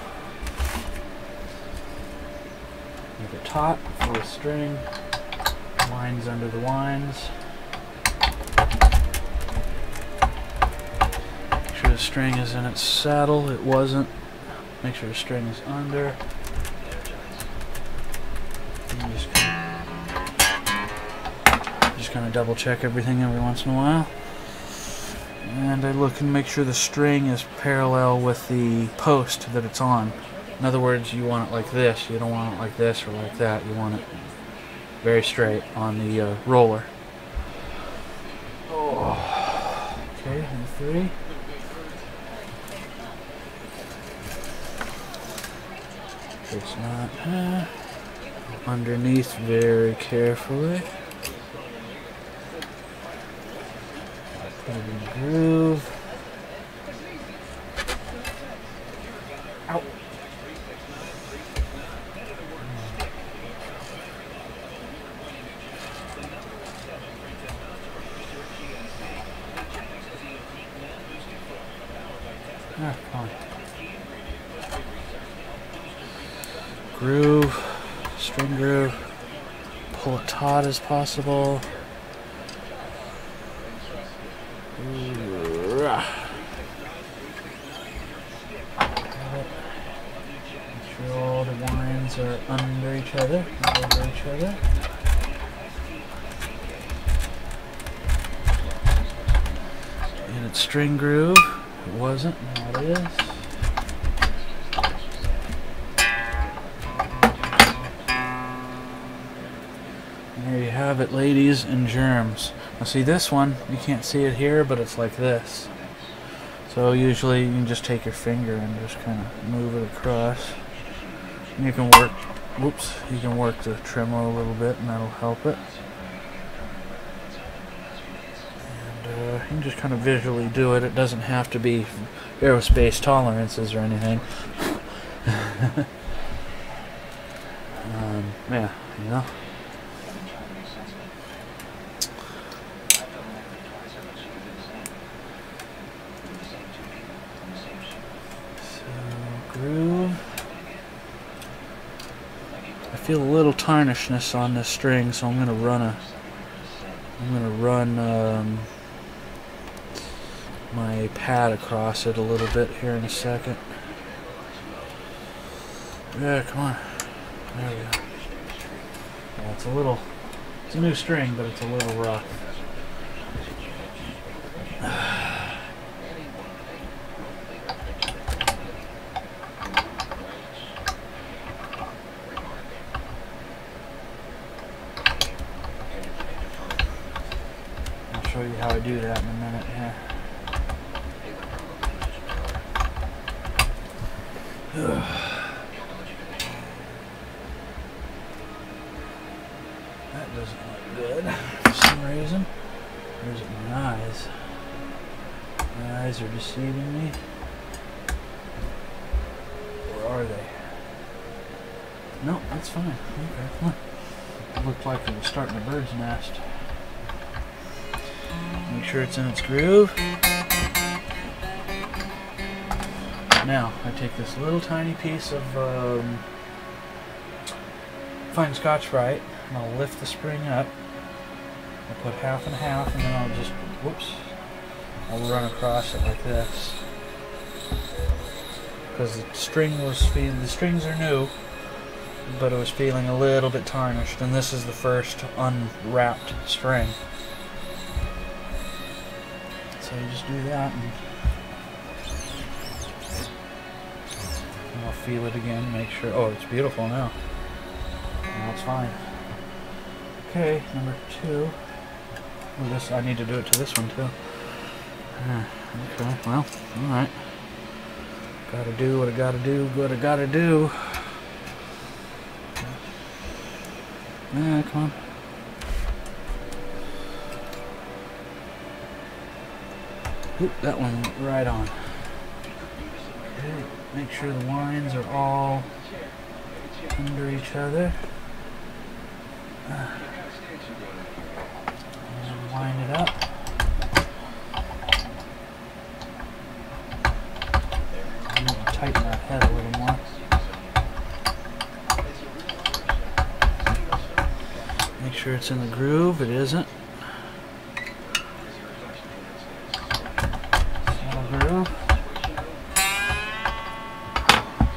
Make it taut for the string. Winds under the winds. Make sure the string is in its saddle. It wasn't. Make sure the string is under. And just kind of double check everything every once in a while. And I look and make sure the string is parallel with the post that it's on. In other words, you want it like this. You don't want it like this or like that. You want it very straight on the roller. Oh. Okay, and 3. It's not underneath very carefully. Put it in the groove. Ow. Ah, come on. Groove, string groove, pull it taut as possible. Make sure all the winds are under each other, over each other. And its string groove. It wasn't, now it is. There you have it, ladies and germs. Now see this one, you can't see it here, but it's like this. So usually you can just take your finger and just kind of move it across. And you can work, whoops, you can work the Tremolo a little bit and that'll help it. And you can just kind of visually do it. It doesn't have to be aerospace tolerances or anything. Yeah, you know. Groove. I feel a little tarnishness on this string, so I'm gonna run my pad across it a little bit here in a second. Yeah, come on. There we go. Yeah, it's a new string, but it's a little rough. how I do that in a minute here. That doesn't look good for some reason. Where's it? My eyes. My eyes are deceiving me. Where are they? No, that's fine. Okay, fine. It looked like it was starting a bird's nest. Make sure it's in its groove. Now, I take this little tiny piece of fine Scotch-Brite, and I'll lift the spring up. I'll put half and half, and then I'll just, whoops, I'll run across it like this. Because the strings are new, but it was feeling a little bit tarnished, and this is the first unwrapped string. So you just do that, and I'll feel it again, make sure. Oh, it's beautiful now. Now it's fine. Okay, number 2. Oh, this, I need to do it to this one too. Okay, well, alright. Gotta do what I gotta do, what I gotta do. Yeah, come on. Oop, that one went right on. Okay, make sure the lines are all under each other. And line it up. I'm going to tighten that head a little more. Make sure it's in the groove. It isn't. Groove.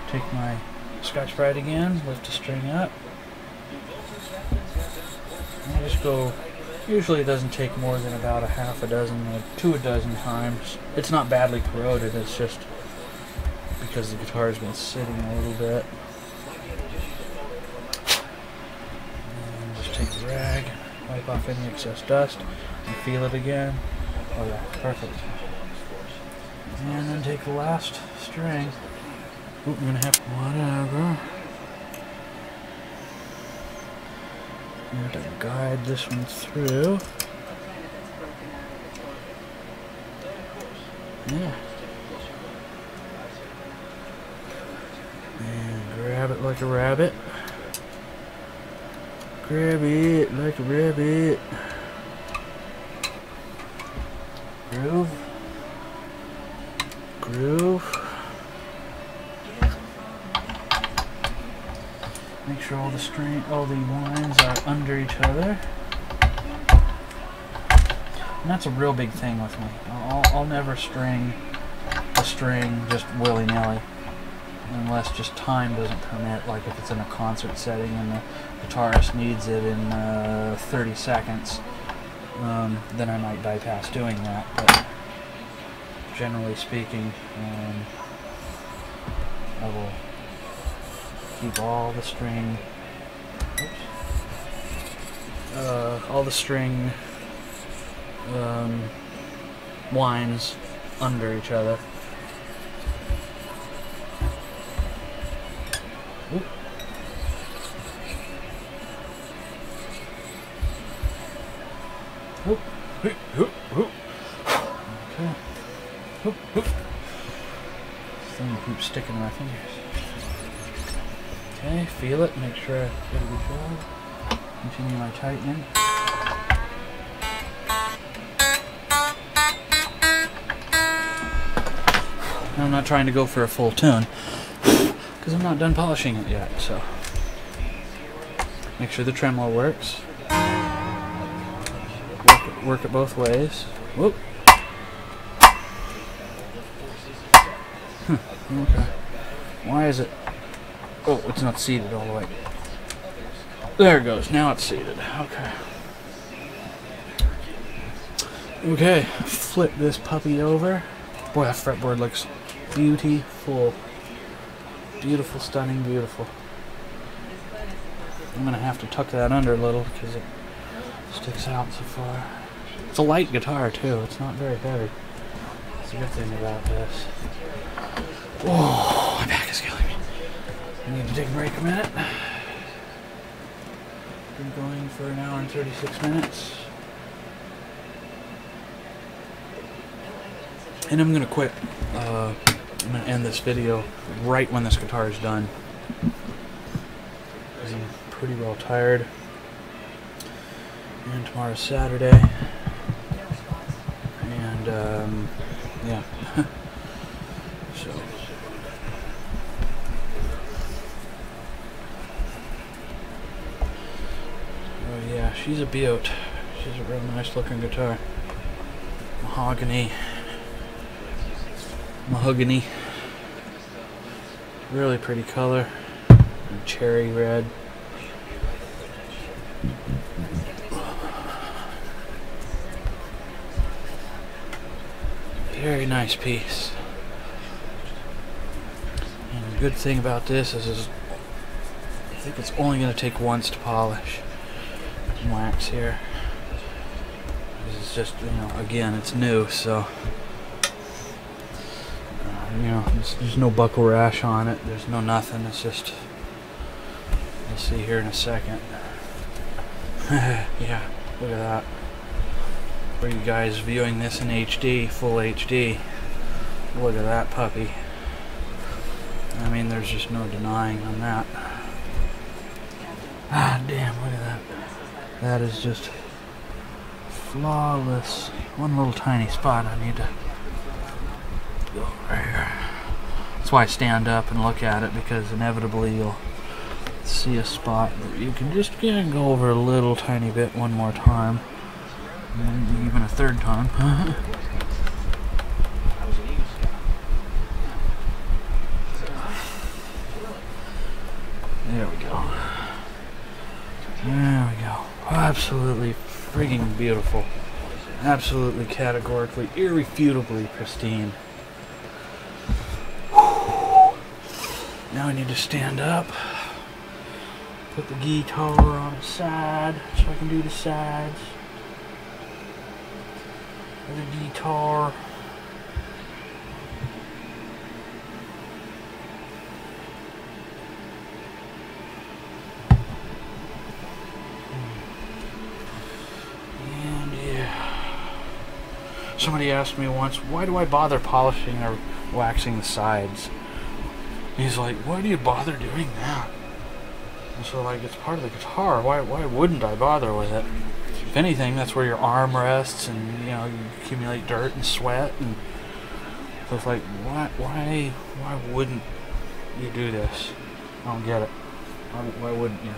Take my Scotch-Brite again, lift the string up. And I just go, usually it doesn't take more than about a half a dozen to a dozen times. It's not badly corroded, it's just because the guitar's been sitting a little bit. And just take the rag, wipe off any excess dust, and feel it again. Oh yeah, perfect. And then take the last string. Oop, I'm gonna have whatever. I'm going to guide this one through. Yeah. And grab it like a rabbit. Grab it like a rabbit. Groove. Groove. Make sure all the lines are under each other. And that's a real big thing with me. I'll never string a string just willy-nilly unless just time doesn't permit, like if it's in a concert setting and the guitarist needs it in 30 seconds, then I might bypass doing that. But generally speaking, I will keep all the string, lines under each other. Oop. Oop. Oop. Oop. Oop. Okay. Oop. Oop. This thing keeps sticking to my fingers. Okay, feel it, make sure I get a good job. Continue my tightening. Now I'm not trying to go for a full tune because I'm not done polishing it yet, so make sure the tremolo works. Work it both ways. Whoop. Okay. Why is it? Oh, it's not seated all the way. There it goes. Now it's seated. Okay. Okay. Flip this puppy over. Boy, that fretboard looks beautiful. Beautiful, stunning, beautiful. I'm going to have to tuck that under a little because it sticks out so far. It's a light guitar too. It's not very heavy. That's a good thing about this. Whoa, my back is killing me. I need to take a break a minute. Been going for an hour and 36 minutes. And I'm gonna quit. I'm gonna end this video right when this guitar is done. Because I'm pretty well tired. And tomorrow's Saturday. And yeah. So. Oh yeah, she's a beaut. She's a real nice looking guitar. Mahogany. Really pretty color. And cherry red. Very nice piece. And the good thing about this is I think it's only going to take once to polish and wax here. It's just, you know, again, it's new, so you know, there's no buckle rash on it. There's no nothing. It's just, you'll see here in a second. Yeah, look at that. For you guys viewing this in HD, full HD, look at that puppy. I mean, there's just no denying on that. Ah, damn, look at that. That is just flawless. One little tiny spot I need to go right here. That's why I stand up and look at it, because inevitably you'll see a spot that you can just go over a little tiny bit one more time. Maybe even a third time. There we go. There we go. Absolutely friggin' beautiful. Absolutely categorically, irrefutably pristine. Now I need to stand up. Put the guitar on the side so I can do the sides. The guitar. And yeah. Somebody asked me once, why do I bother polishing or waxing the sides? He's like, why do you bother doing that? And so, like, it's part of the guitar. Why wouldn't I bother with it? If anything, that's where your arm rests, and you know, you accumulate dirt and sweat, and so it's like, why wouldn't you do this? I don't get it. Why wouldn't you?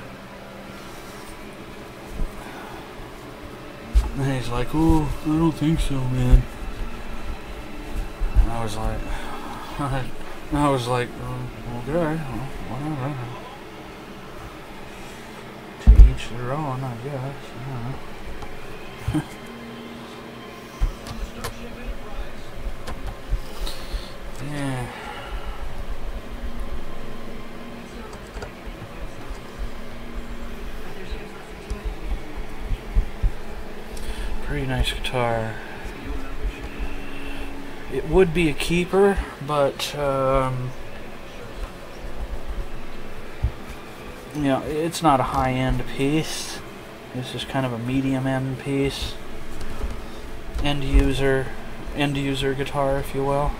And he's like, oh, I don't think so, man. And I was like, okay, well, whatever. To each their own, I guess. Yeah. Pretty nice guitar. It would be a keeper, but you know, it's not a high-end piece. This is kind of a medium-end piece. End user guitar, if you will.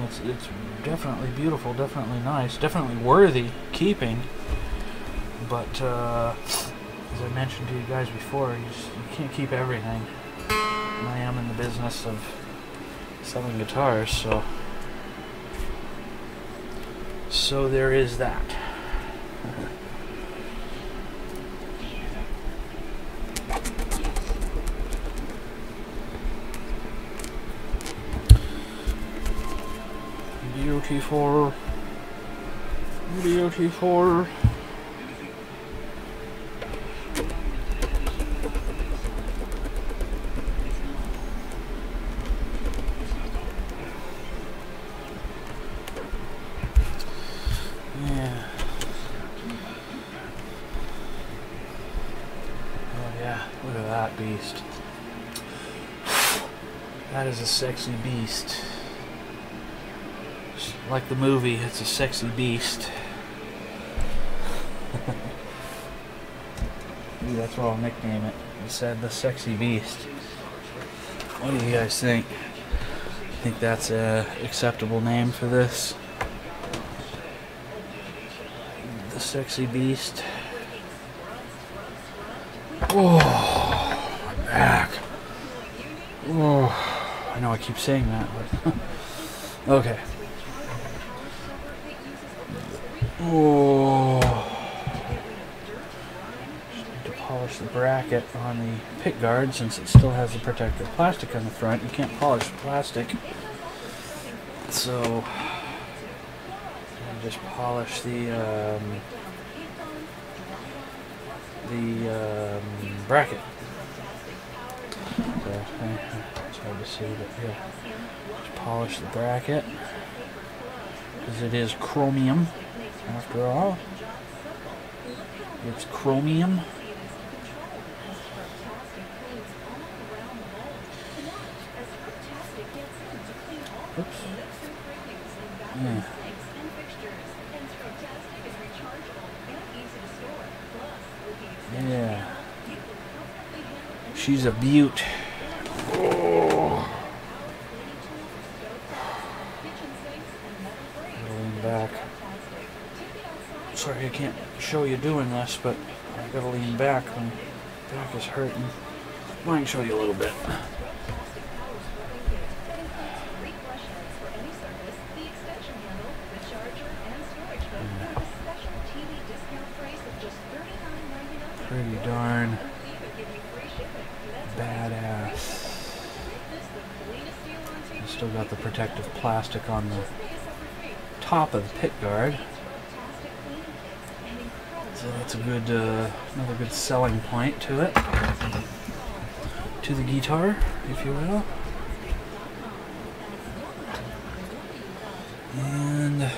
It's definitely beautiful, definitely nice, definitely worthy keeping. But as I mentioned to you guys before, you can't keep everything. And I am in the business of selling guitars, so there is that. DOT4. beast. That is a sexy beast. Just like the movie, it's a sexy beast. Maybe that's what I'll nickname it. It said the sexy beast. What do you guys think? Think that's a acceptable name for this? The sexy beast. Oh, my back. Oh, I know I keep saying that, but okay. Oh, need to polish the bracket on the pickguard since it still has the protective plastic on the front. You can't polish the plastic, so I just polish the bracket. So, it's hard to see, but yeah, just polish the bracket because it is chromium. After all, it's chromium. Oops. Yeah. Yeah. She's a beaut. Oh. Lean back. Sorry I can't show you doing this, but I gotta lean back. My back is hurting. Well, I can show you a little bit. Pretty darn badass. Still got the protective plastic on the top of the pickguard. So that's a good, another good selling point to it, to the guitar, if you will. And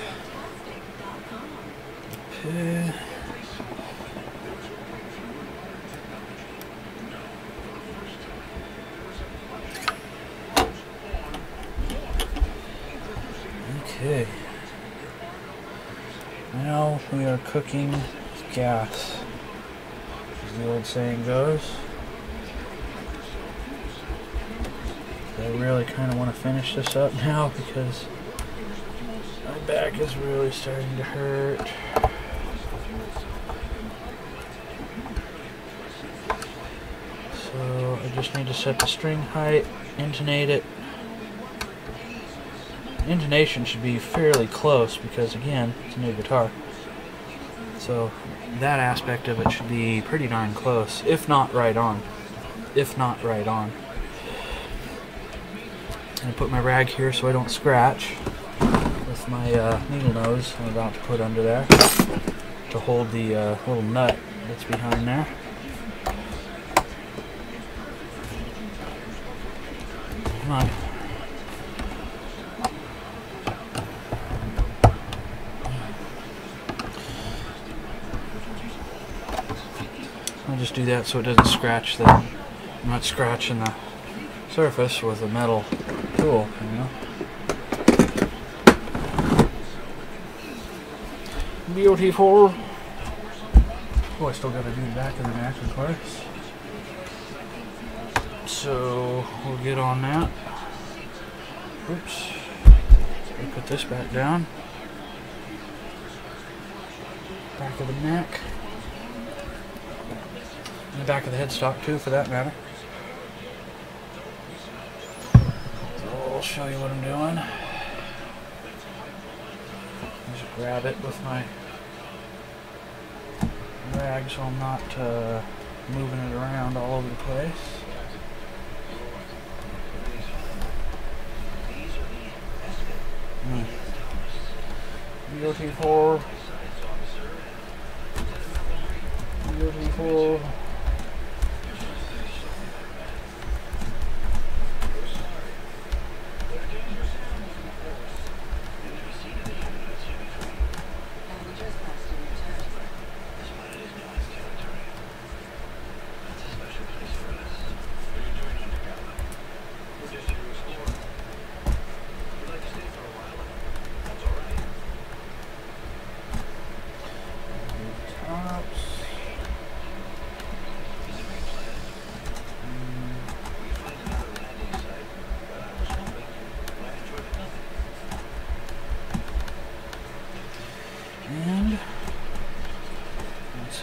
okay. Now we are cooking gas, as the old saying goes. I really kind of want to finish this up now because my back is really starting to hurt. So I just need to set the string height, intonate it. Intonation should be fairly close because, again, it's a new guitar. So that aspect of it should be pretty darn close, if not right on. If not right on. I'm going to put my rag here so I don't scratch with my needle nose I'm about to put under there to hold the little nut that's behind there. Come on. I'll just do that so it doesn't scratch the, I'm not scratching the surface with a metal tool, you know. Beautiful. Oh, I still got to do the back of the neck, of course. So we'll get on that. Oops. Let me put this back down. Back of the neck. And the back of the headstock too, for that matter. So I'll show you what I'm doing. Just grab it with my rag so I'm not moving it around all over the place. Beautiful. Beautiful.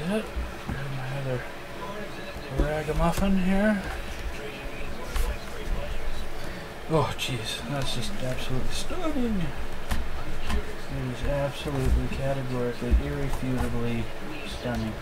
it. Grab my other ragamuffin here. Oh, jeez, that's just absolutely stunning. It is absolutely, categorically, irrefutably stunning.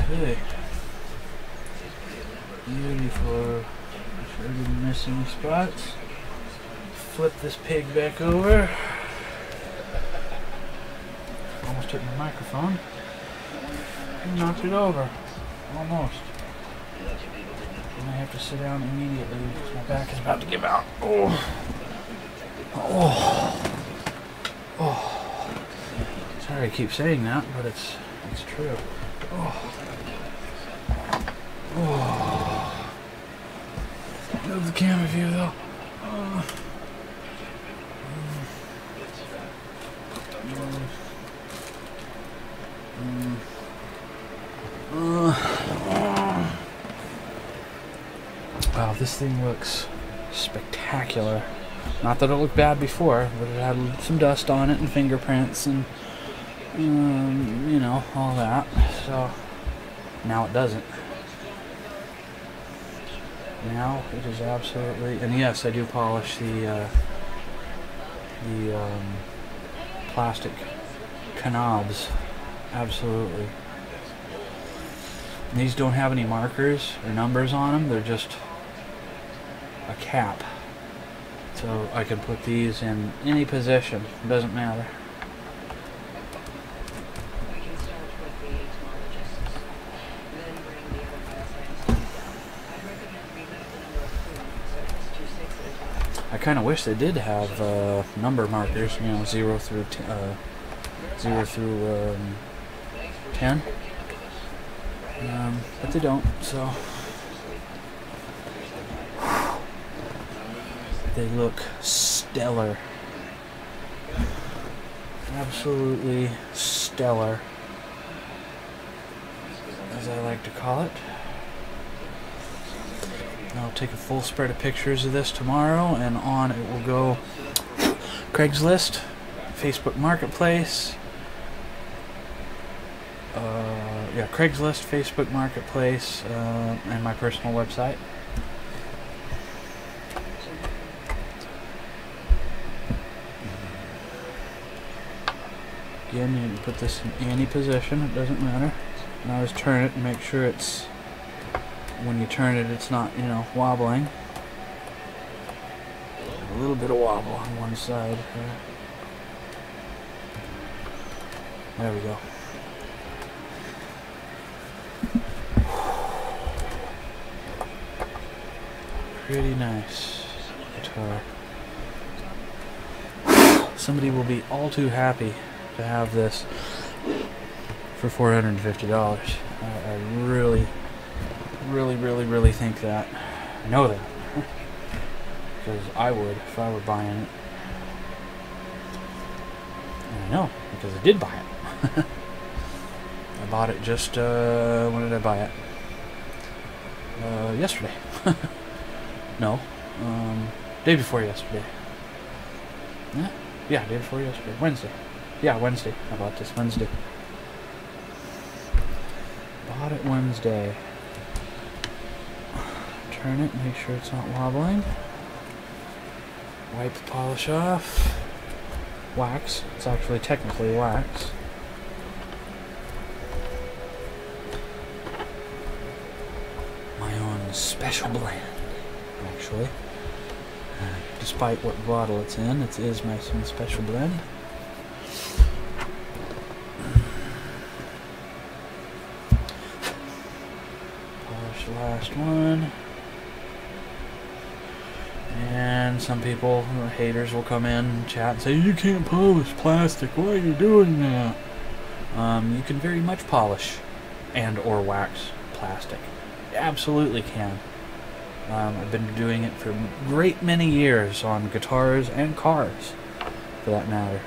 Okay. Beautiful. Make sure I didn't miss any spots. Flip this pig back over. Almost took my microphone. And knocked it over. Almost. And I have to sit down immediately because my back is about to give out. Oh. Oh. Oh. Sorry I keep saying that, but it's true. Oh. Oh. Love the camera view though. Wow, this thing looks spectacular. Not that it looked bad before, but it had some dust on it and fingerprints and you know, all that. So now it doesn't. Now it is absolutely, and yes, I do polish the plastic knobs, absolutely. And these don't have any markers or numbers on them, they're just a cap. So I can put these in any position, it doesn't matter. I kind of wish they did have number markers, you know, 0 through 10, but they don't. So they look stellar, absolutely stellar, as I like to call it. I'll take a full spread of pictures of this tomorrow, and on it will go Craigslist, Facebook Marketplace, Craigslist, Facebook Marketplace, and my personal website. Again, you can put this in any position, it doesn't matter. And I always turn it and make sure it's, when you turn it, it's not, you know, wobbling. A little bit of wobble on one side here. There we go. Pretty nice guitar. Somebody will be all too happy to have this for $450. I really think that. I know that. Because I would if I were buying it. And I know, because I did buy it. I bought it just, when did I buy it? Yesterday. No. Day before yesterday. Yeah, day before yesterday. Wednesday. Yeah, Wednesday. I bought this Wednesday. Bought it Wednesday. Turn it, make sure it's not wobbling. Wipe the polish off. Wax. It's actually technically wax. My own special blend, actually. Despite what bottle it's in, it is my own special blend. the last one. And some people, haters, will come in and chat and say, you can't polish plastic, why are you doing that? You can very much polish and or wax plastic. You absolutely can. I've been doing it for a great many years on guitars and cars, for that matter.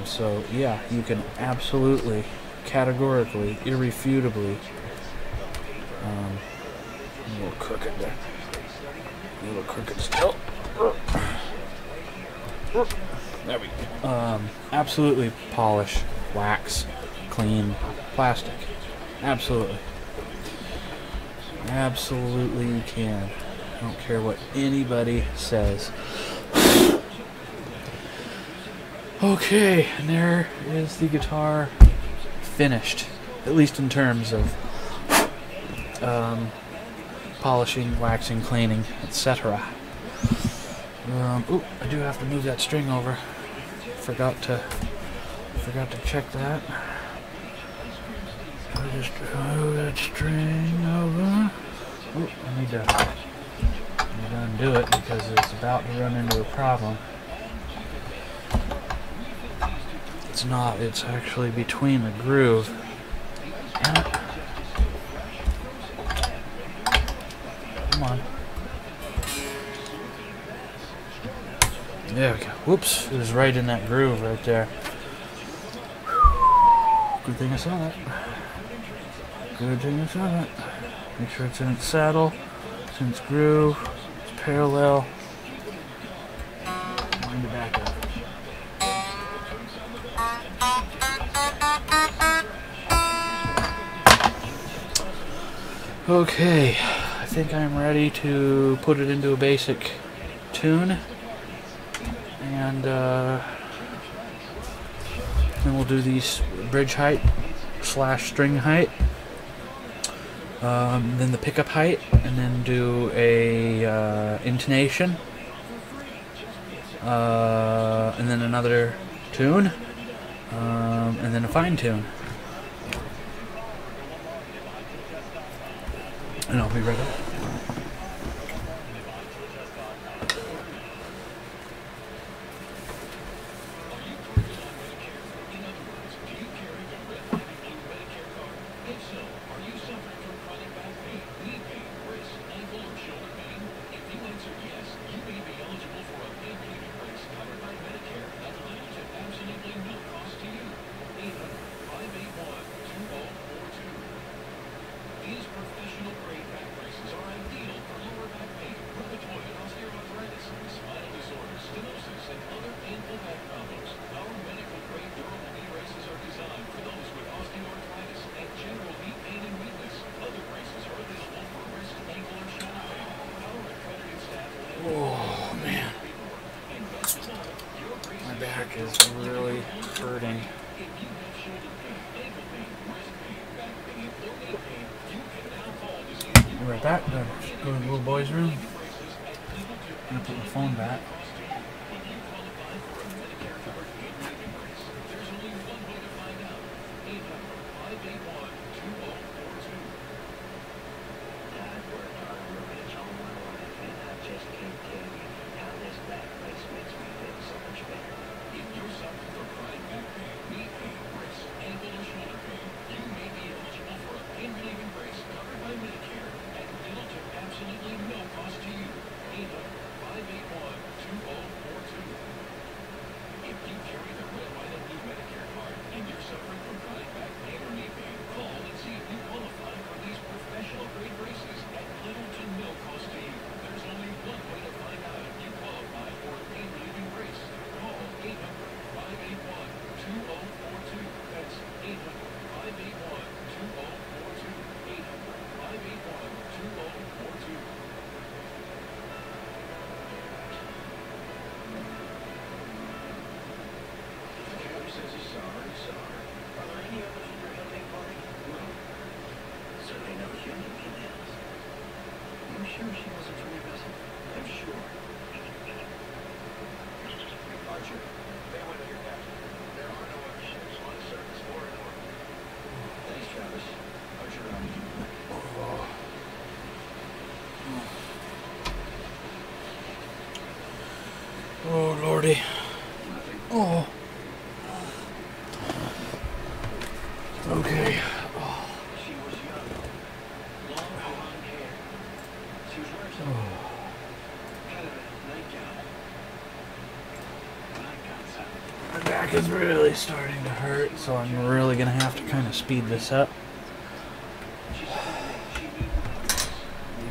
So yeah, you can absolutely, categorically, irrefutably, a little crooked there. A little crooked still. There we go. Absolutely polish, wax, clean plastic. Absolutely. Absolutely you can. I don't care what anybody says. Okay, and there is the guitar finished. At least in terms of polishing, waxing, cleaning, etc. I do have to move that string over. Forgot to check that. I just move that string over. I need to undo it because it's about to run into a problem. It's not, it's actually between the groove. Damn it. Come on. There we go. Whoops, it was right in that groove right there. Good thing I saw that. Good thing I saw that. Make sure it's in its saddle, it's in its groove, it's parallel. Wind it back up. Okay, I think I'm ready to put it into a basic tune, and then we'll do these bridge height / string height, then the pickup height, and then do a intonation, and then another tune, and then a fine tune. And I'll be right back. Oh man, my back is really hurting. We're at that. Go to the little boy's room. I'm gonna put my phone back. Oh lordy. Oh. Okay. Oh. My back is really starting to hurt, so I'm really gonna have to kind of speed this up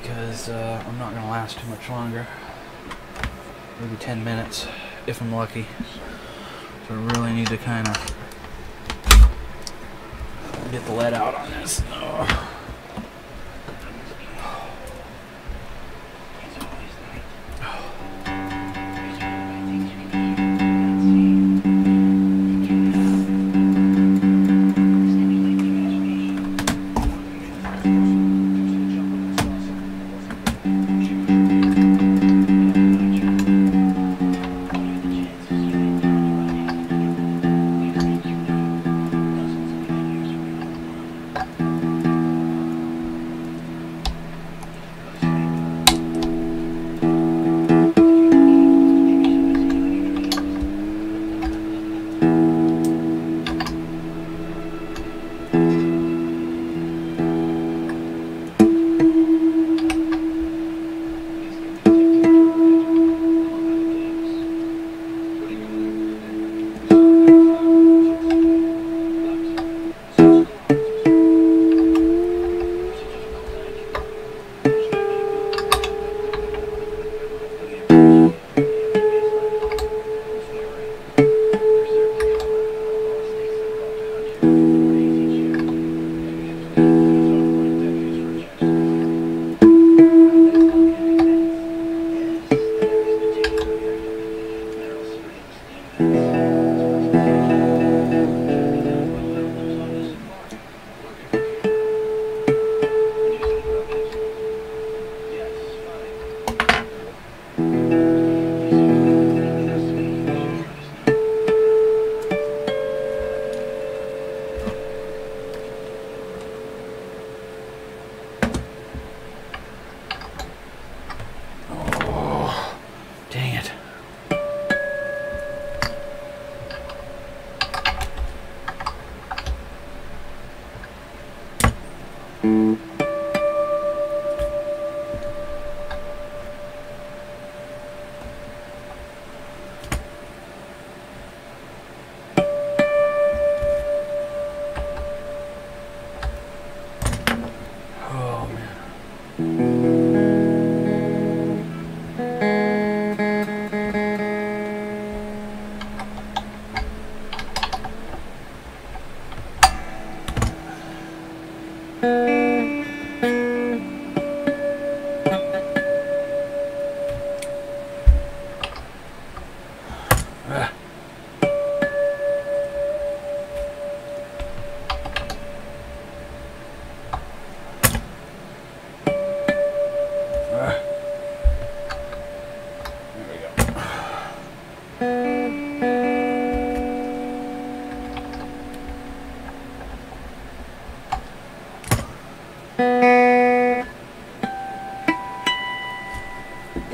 because I'm not gonna last too much longer. Maybe 10 minutes if I'm lucky. So I really need to kind of get the lead out on this. Oh.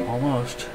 Almost.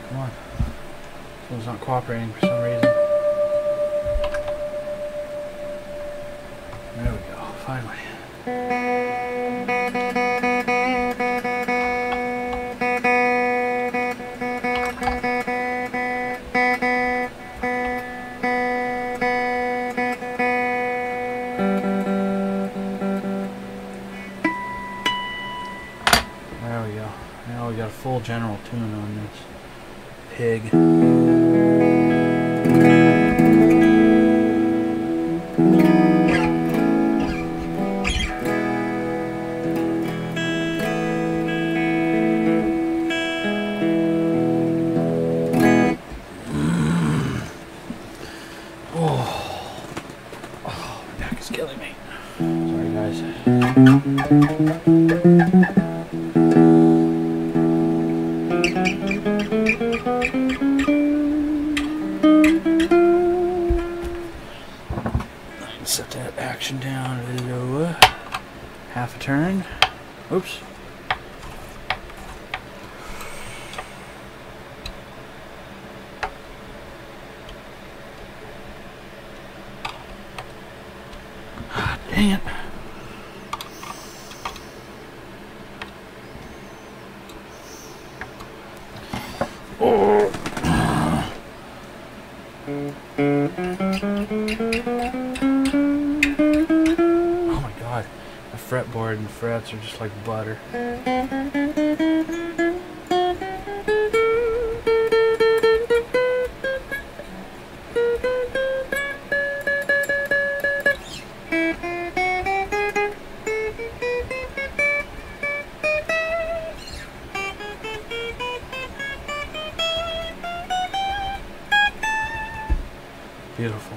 Come on. This one's not cooperating for some reason. full general tune on this pig. Killing me. Sorry, guys. Set that action down a little lower. Half a turn. Oops. Dang it. Oh. Oh my god. The fretboard and frets are just like butter. Beautiful.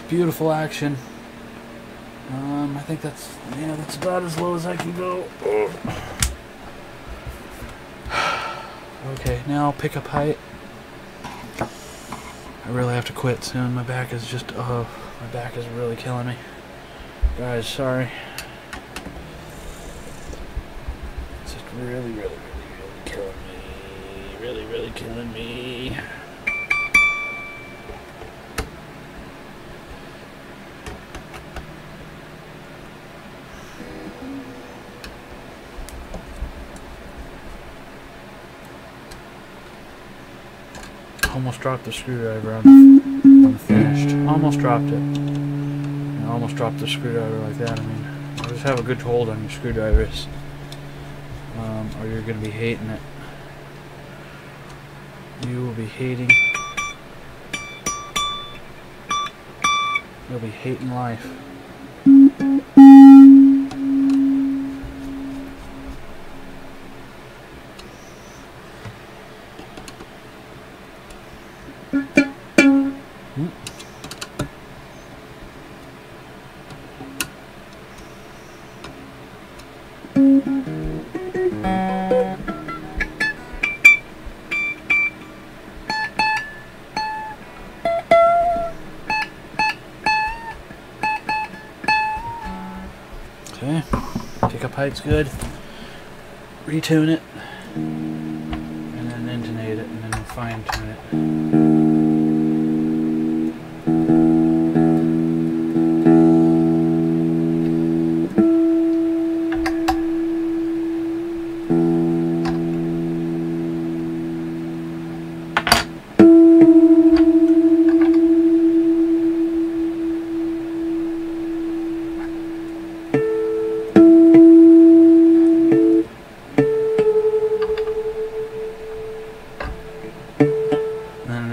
Beautiful action. I think that's about as low as I can go. Okay, now pickup height. I really have to quit soon. My back is just, my back is really killing me. Guys, sorry. It's just really killing me. Really killing me. Almost dropped the screwdriver on the finished. Almost dropped it. I almost dropped the screwdriver like that. I mean, just have a good hold on your screwdrivers, or you're going to be hating it. You will be hating. You'll be hating life. Okay, pickup height's good. Retune it, and then intonate it, and then fine tune it.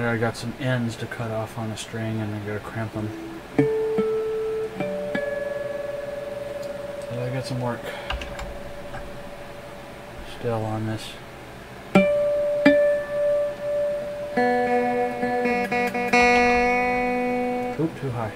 I got some ends to cut off on a string, and I gotta crimp them. So I got some work still on this. Oop, too high.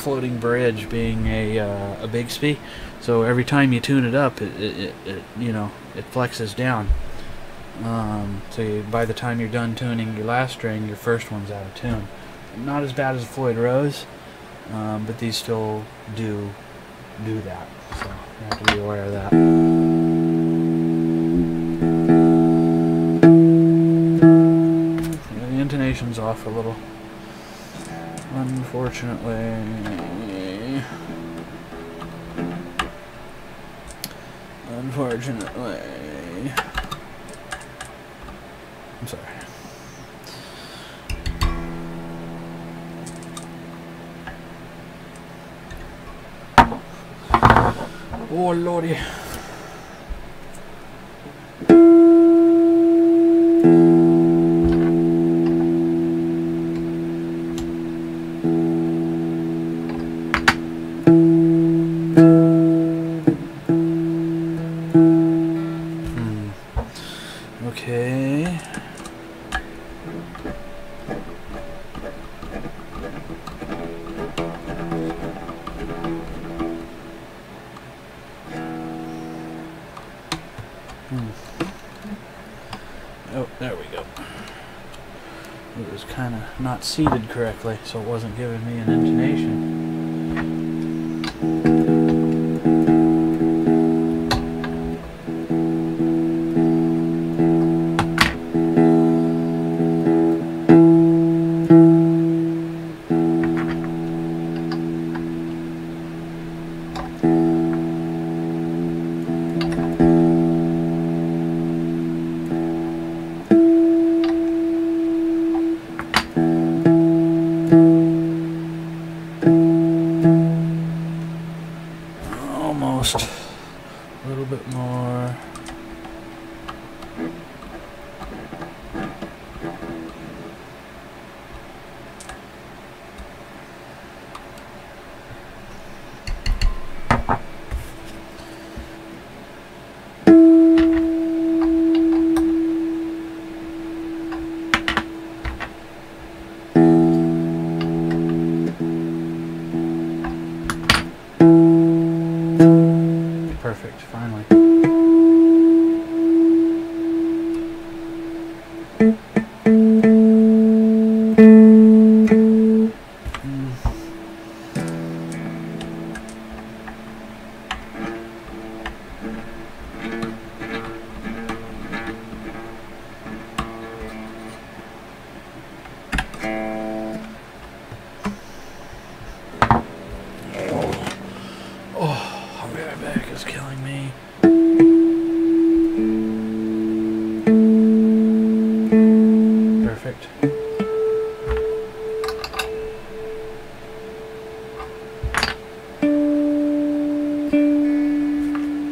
floating bridge being a Bixby, so every time you tune it up, it you know, it flexes down. So by the time you're done tuning your last string, your first one's out of tune. Not as bad as a Floyd Rose, but these still do that, so you have to be aware of that. Yeah, the intonation's off a little, unfortunately. I'm sorry. Oh lordy. Okay. Oh, there we go. It was kind of not seated correctly, so it wasn't giving me an intonation. Almost. A little bit more. Perfect, finally. Oh, my back is killing me. Perfect.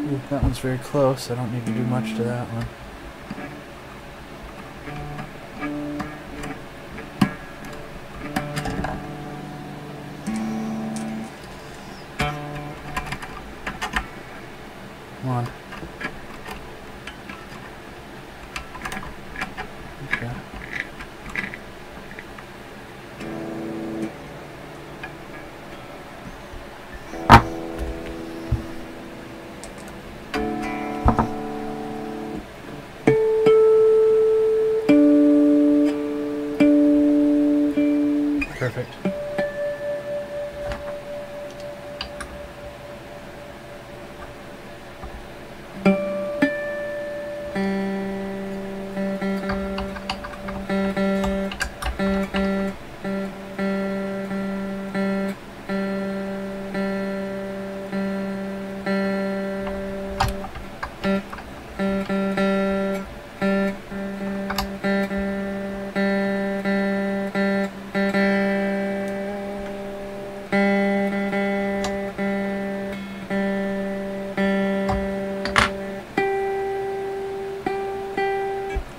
Ooh, that one's very close. I don't need to do much to that one. Come on. Okay. Perfect.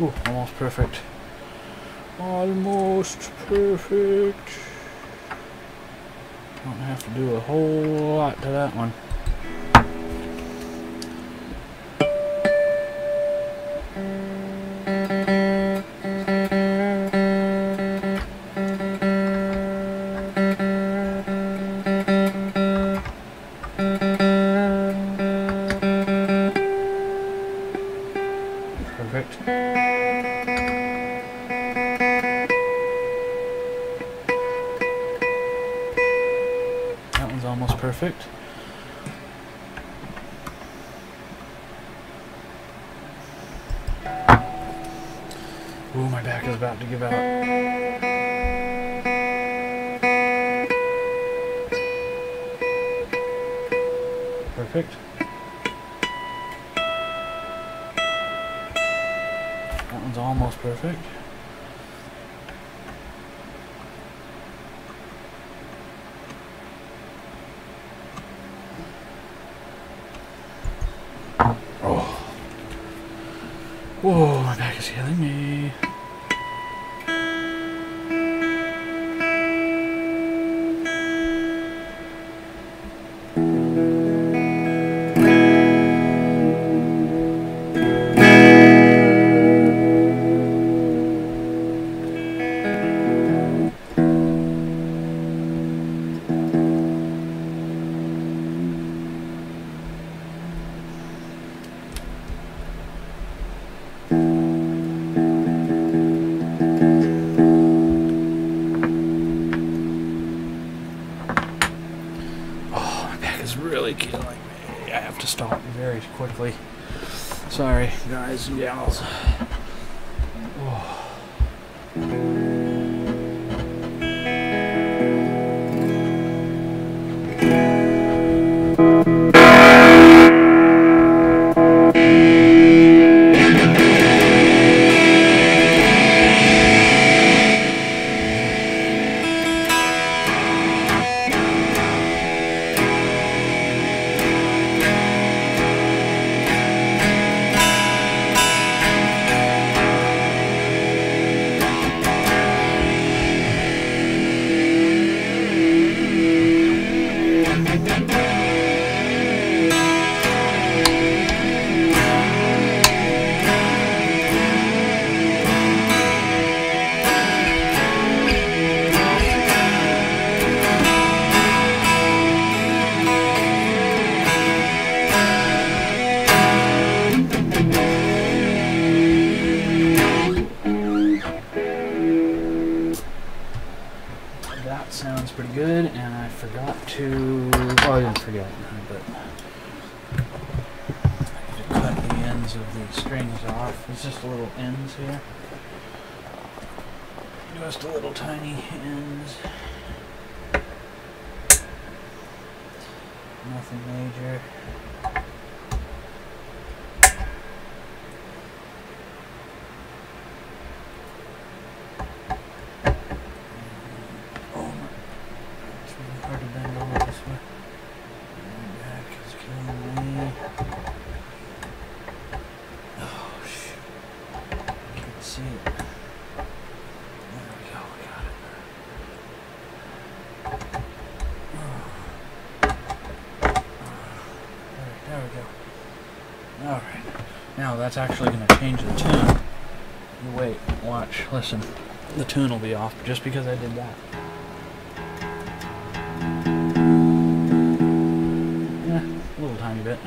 Ooh, almost perfect. Almost perfect. Don't have to do a whole lot to that one. Perfect. That one's almost perfect. Ooh, my back is about to give out. Perfect. That one's almost perfect. Oh. Whoa, my back is killing me. Really killing me. I have to stop very quickly. Sorry, guys and gals. Oh. That sounds pretty good, and I forgot to, well, I didn't forget, but I need to cut the ends of the strings off. It's just little ends here. Just little tiny ends. Nothing major. Alright, now that's actually going to change the tune. You wait, watch, listen. The tune will be off just because I did that. Yeah, a little tiny bit.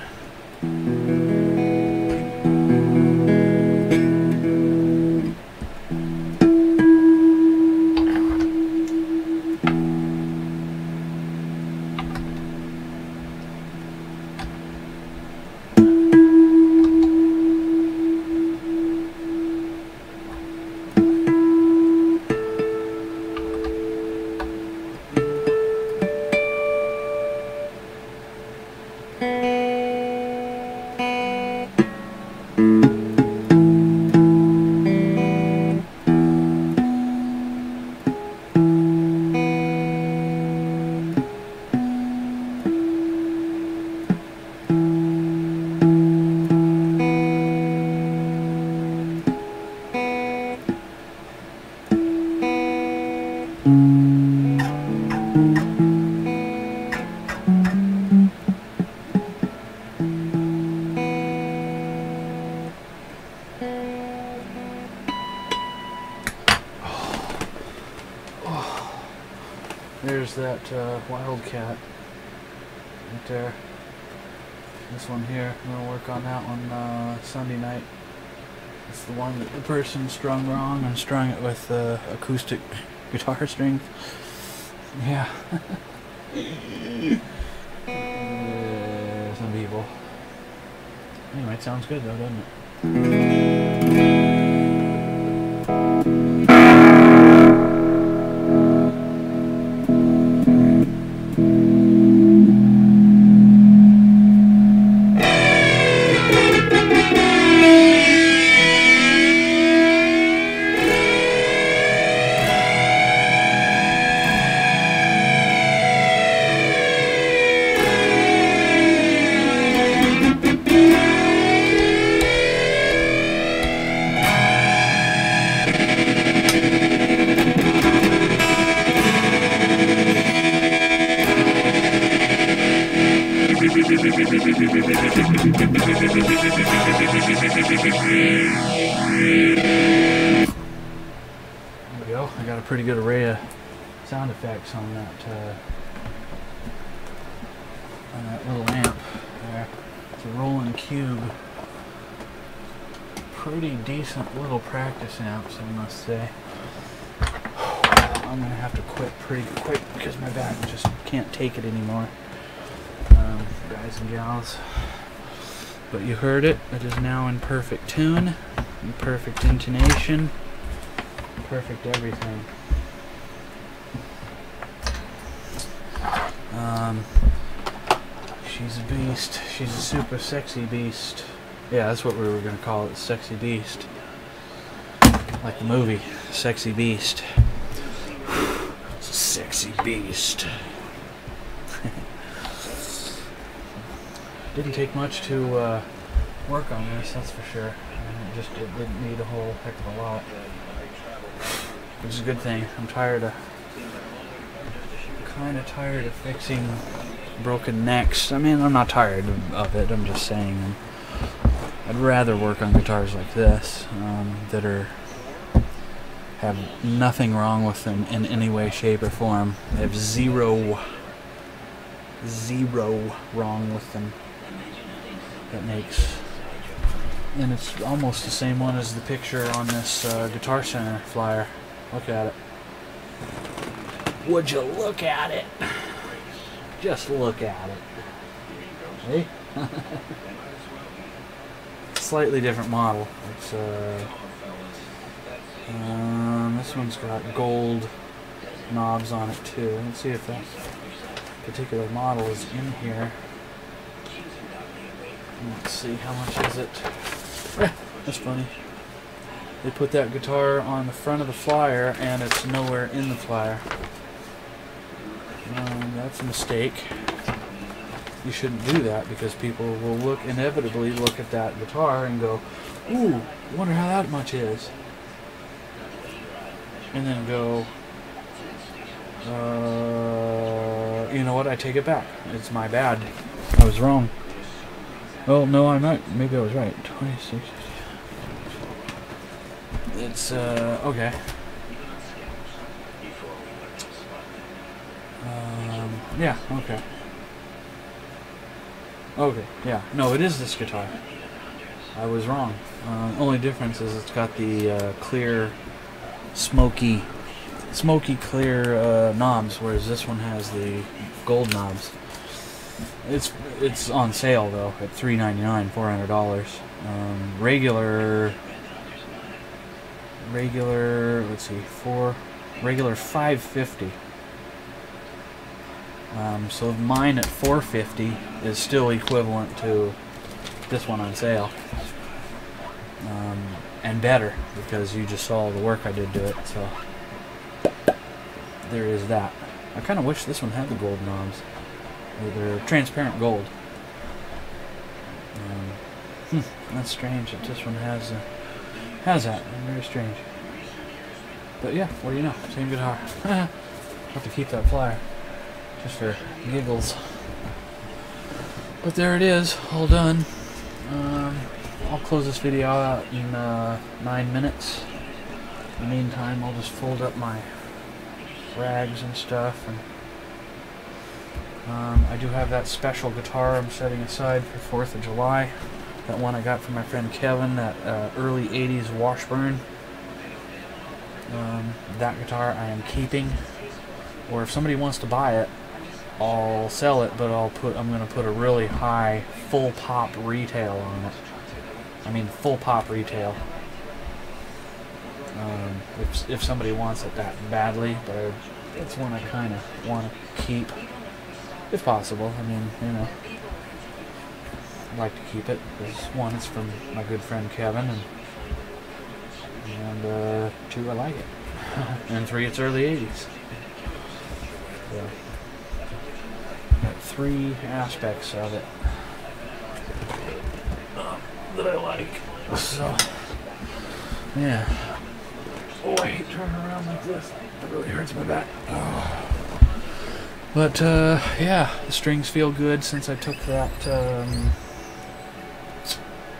There's that Wildcat. right there. This one here, I'm going to work on that one Sunday night. It's the one that the person strung wrong and strung it with acoustic guitar strings. Yeah. Some people. Anyway, it sounds good though, doesn't it? There we go. I got a pretty good array of sound effects on that little amp there. It's a Roland Cube. Pretty decent little practice amps, I must say. I'm gonna have to quit pretty quick because my back just can't take it anymore, guys and gals. But you heard it. It is now in perfect tune, in perfect intonation, perfect everything. She's a beast. She's a super sexy beast. Yeah, that's what we were gonna call it, Sexy Beast. Like the movie, Sexy Beast. It's a sexy beast. Didn't take much to work on this, that's for sure. And it didn't need a whole heck of a lot. Which is a good thing. I'm kind of tired of fixing broken necks. I mean, I'm not tired of it, I'm just saying I'd rather work on guitars like this that have nothing wrong with them in any way, shape, or form. They have zero wrong with them. And it's almost the same one as the picture on this Guitar Center flyer. Look at it. Would you look at it? Just look at it. Hey? Slightly different model. It's this one's got gold knobs on it too. Let's see if that particular model is in here. Let's see, how much is it? That's funny. They put that guitar on the front of the flyer and it's nowhere in the flyer. That's a mistake. You shouldn't do that because people will inevitably look at that guitar and go, ooh, wonder how that much is. And then go, you know what, I take it back. It's my bad. I was wrong. Oh, no, I'm not. Maybe I was right. 26. It's, okay. Yeah, okay. Okay, yeah. No, it is this guitar. I was wrong. Only difference is it's got the clear, smoky clear knobs, whereas this one has the gold knobs. It's on sale though at $399, $400. Regular. Let's see, regular $550. So mine at $450 is still equivalent to this one on sale, and better because you just saw the work I did to it. So there is that. I kind of wish this one had the gold knobs. They're transparent gold. That's strange that this one has that. Very strange. But yeah, what do you know? Same guitar. I'll have to keep that flyer just for giggles. But there it is, all done. I'll close this video out in 9 minutes. In the meantime, I'll just fold up my rags and stuff and I do have that special guitar I'm setting aside for 4th of July. That one I got from my friend Kevin, that early 80s Washburn. That guitar I am keeping. Or if somebody wants to buy it, I'll sell it, but I'm going to put a really high full pop retail on it. I mean full pop retail. If somebody wants it that badly, but it's one I kind of want to keep, if possible. I mean, you know, I'd like to keep it because one, it's from my good friend Kevin, and 2, I like it, and 3, it's early 80s. So, got 3 aspects of it that I like. So, yeah. Oh, I hate turning around like this. It really hurts my back. Oh. But, yeah, the strings feel good since I took that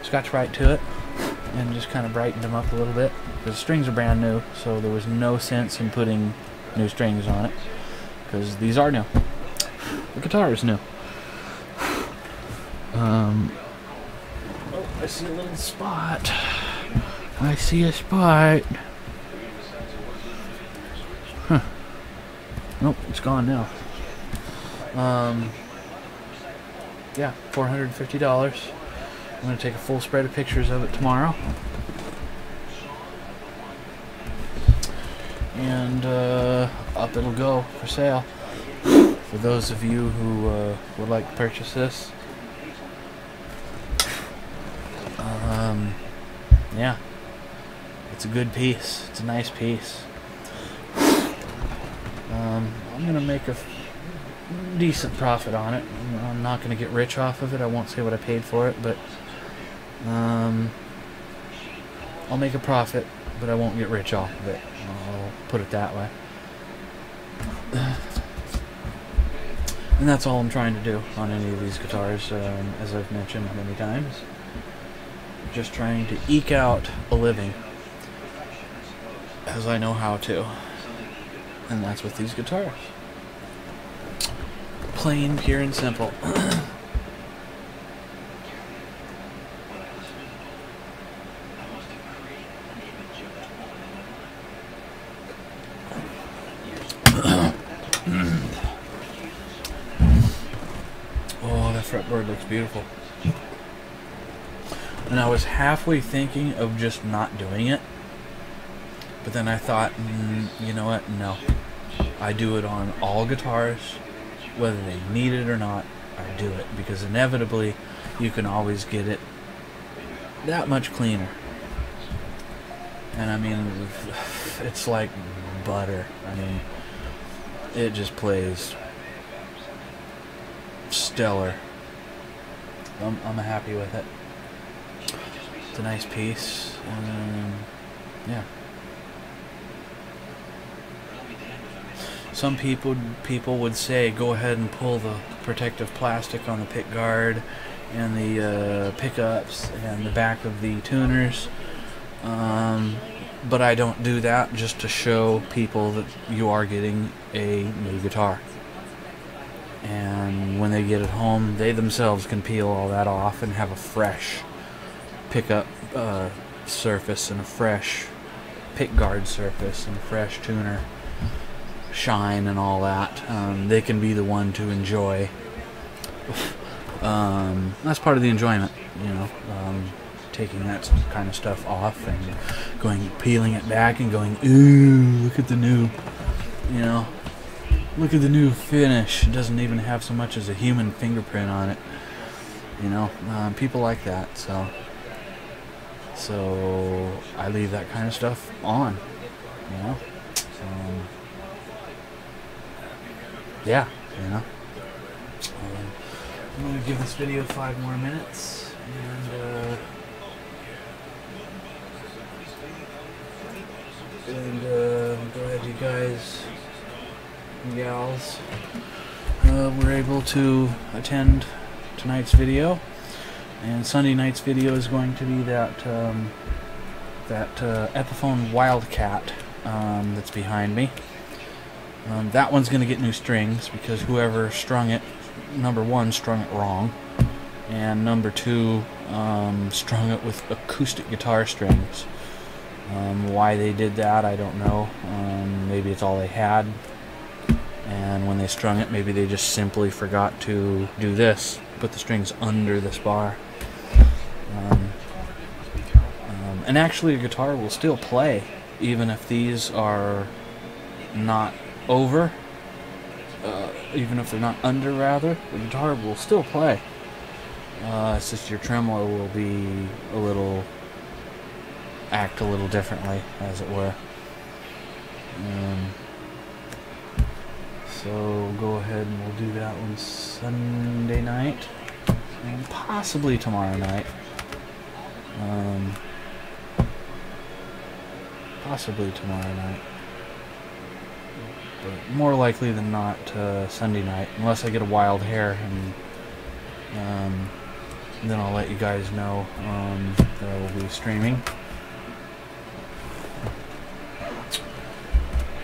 Scotch-Brite to it and just kind of brightened them up a little bit. The strings are brand new, so there was no sense in putting new strings on it because these are new. The guitar is new. Oh, I see a little spot. I see a spot. Huh. Nope, it's gone now. Yeah, $450. I'm going to take a full spread of pictures of it tomorrow. And up it'll go for sale. For those of you who would like to purchase this. Yeah. It's a good piece. It's a nice piece. I'm going to make a decent profit on it. I'm not going to get rich off of it. I won't say what I paid for it, but I'll make a profit, but I won't get rich off of it. I'll put it that way. And that's all I'm trying to do on any of these guitars, as I've mentioned many times. Just trying to eke out a living as I know how to. And that's with these guitars. Plain, pure, and simple. Oh, that fretboard looks beautiful. And I was halfway thinking of just not doing it. But then I thought, you know what? No. I do it on all guitars. Whether they need it or not, I do it. Because inevitably, you can always get it that much cleaner. And I mean, it's like butter. I mean, it just plays stellar. I'm happy with it. It's a nice piece. Yeah. Some people would say go ahead and pull the protective plastic on the pickguard and the pickups and the back of the tuners, but I don't do that, just to show people that you are getting a new guitar. And when they get it home, they themselves can peel all that off and have a fresh pickup surface and a fresh pickguard surface and a fresh tuner shine and all that. They can be the one to enjoy. That's part of the enjoyment, you know, taking that kind of stuff off and peeling it back and going, ooh, look at the new, you know, look at the new finish. It doesn't even have so much as a human fingerprint on it, you know. People like that, so I leave that kind of stuff on, you know. Yeah, you know. I'm going to give this video 5 more minutes, and go ahead, you guys and gals. We're able to attend tonight's video, and Sunday night's video is going to be that Epiphone Wildcat that's behind me. That one's going to get new strings because whoever strung it number one, strung it wrong, and number two, strung it with acoustic guitar strings. Why they did that, I don't know. Maybe it's all they had, and when they strung it, maybe they just simply forgot to do this, put the strings under this bar. And actually, a guitar will still play, even if these are not over, even if they're not under, rather, the guitar will still play. It's just your tremolo will be act a little differently, as it were. So we'll go ahead and we'll do that one Sunday night, and possibly tomorrow night. Possibly tomorrow night, but more likely than not Sunday night, unless I get a wild hair, and then I'll let you guys know that I will be streaming.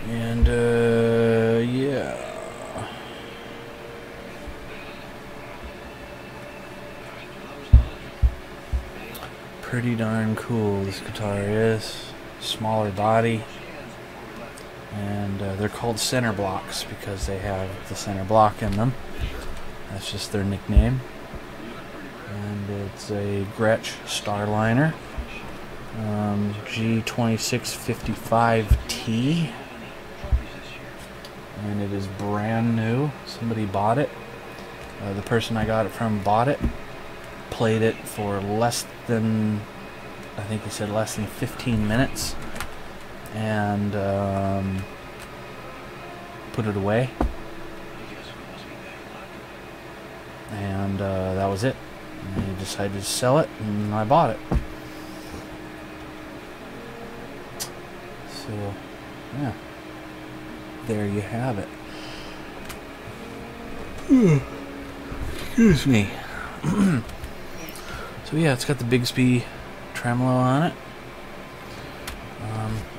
And yeah. Pretty darn cool this guitar is. Smaller body, and they're called center blocks because they have the center block in them. That's just their nickname. And it's a Gretsch Starliner, G2655T, and it is brand new. Somebody bought it. The person I got it from bought it, played it for less than, I think he said less than 15 minutes, and put it away, and that was it. And he decided to sell it, and I bought it. So yeah, there you have it. Excuse me. So yeah, it's got the Bigsby tremolo on it.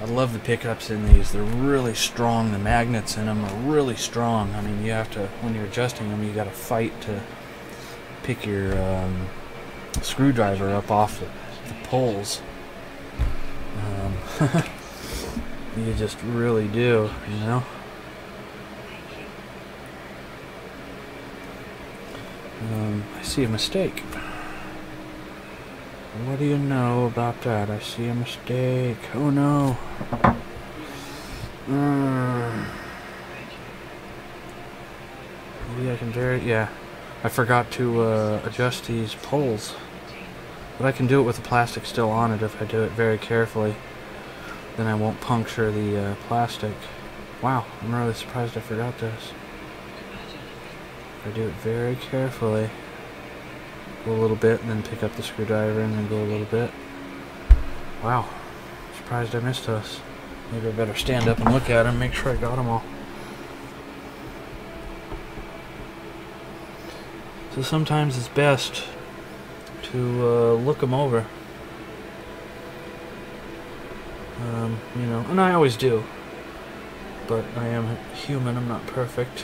I love the pickups in these. They're really strong. The magnets in them are really strong. I mean, you have to, when you're adjusting them, you got to fight to pick your screwdriver up off the poles. You just really do, you know. I see a mistake. What do you know about that? I see a mistake. Oh no. Maybe I can yeah. I forgot to adjust these poles. But I can do it with the plastic still on it if I do it very carefully. Then I won't puncture the plastic. Wow, I'm really surprised I forgot this. If I do it very carefully. Go a little bit and then pick up the screwdriver and then go a little bit. Wow, surprised I missed those. Maybe I better stand up and look at them, make sure I got them all. So sometimes it's best to look them over. You know, and I always do. But I am human, I'm not perfect.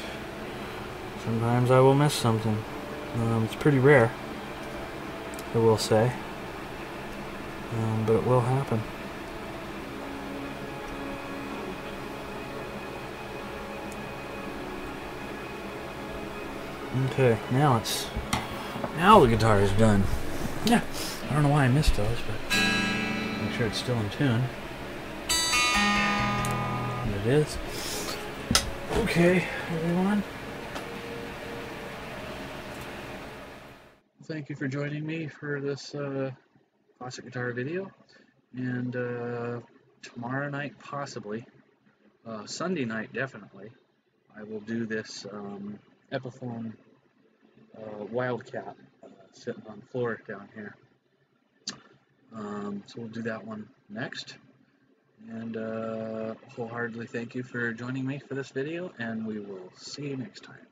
Sometimes I will miss something. It's pretty rare, I will say, but it will happen. Okay, now the guitar is done. Yeah, I don't know why I missed those, but make sure it's still in tune. And it is. Okay, everyone. Thank you for joining me for this classic guitar video, and tomorrow night possibly, Sunday night definitely, I will do this Epiphone Wildcat sitting on the floor down here. So we'll do that one next, and wholeheartedly thank you for joining me for this video, and we will see you next time.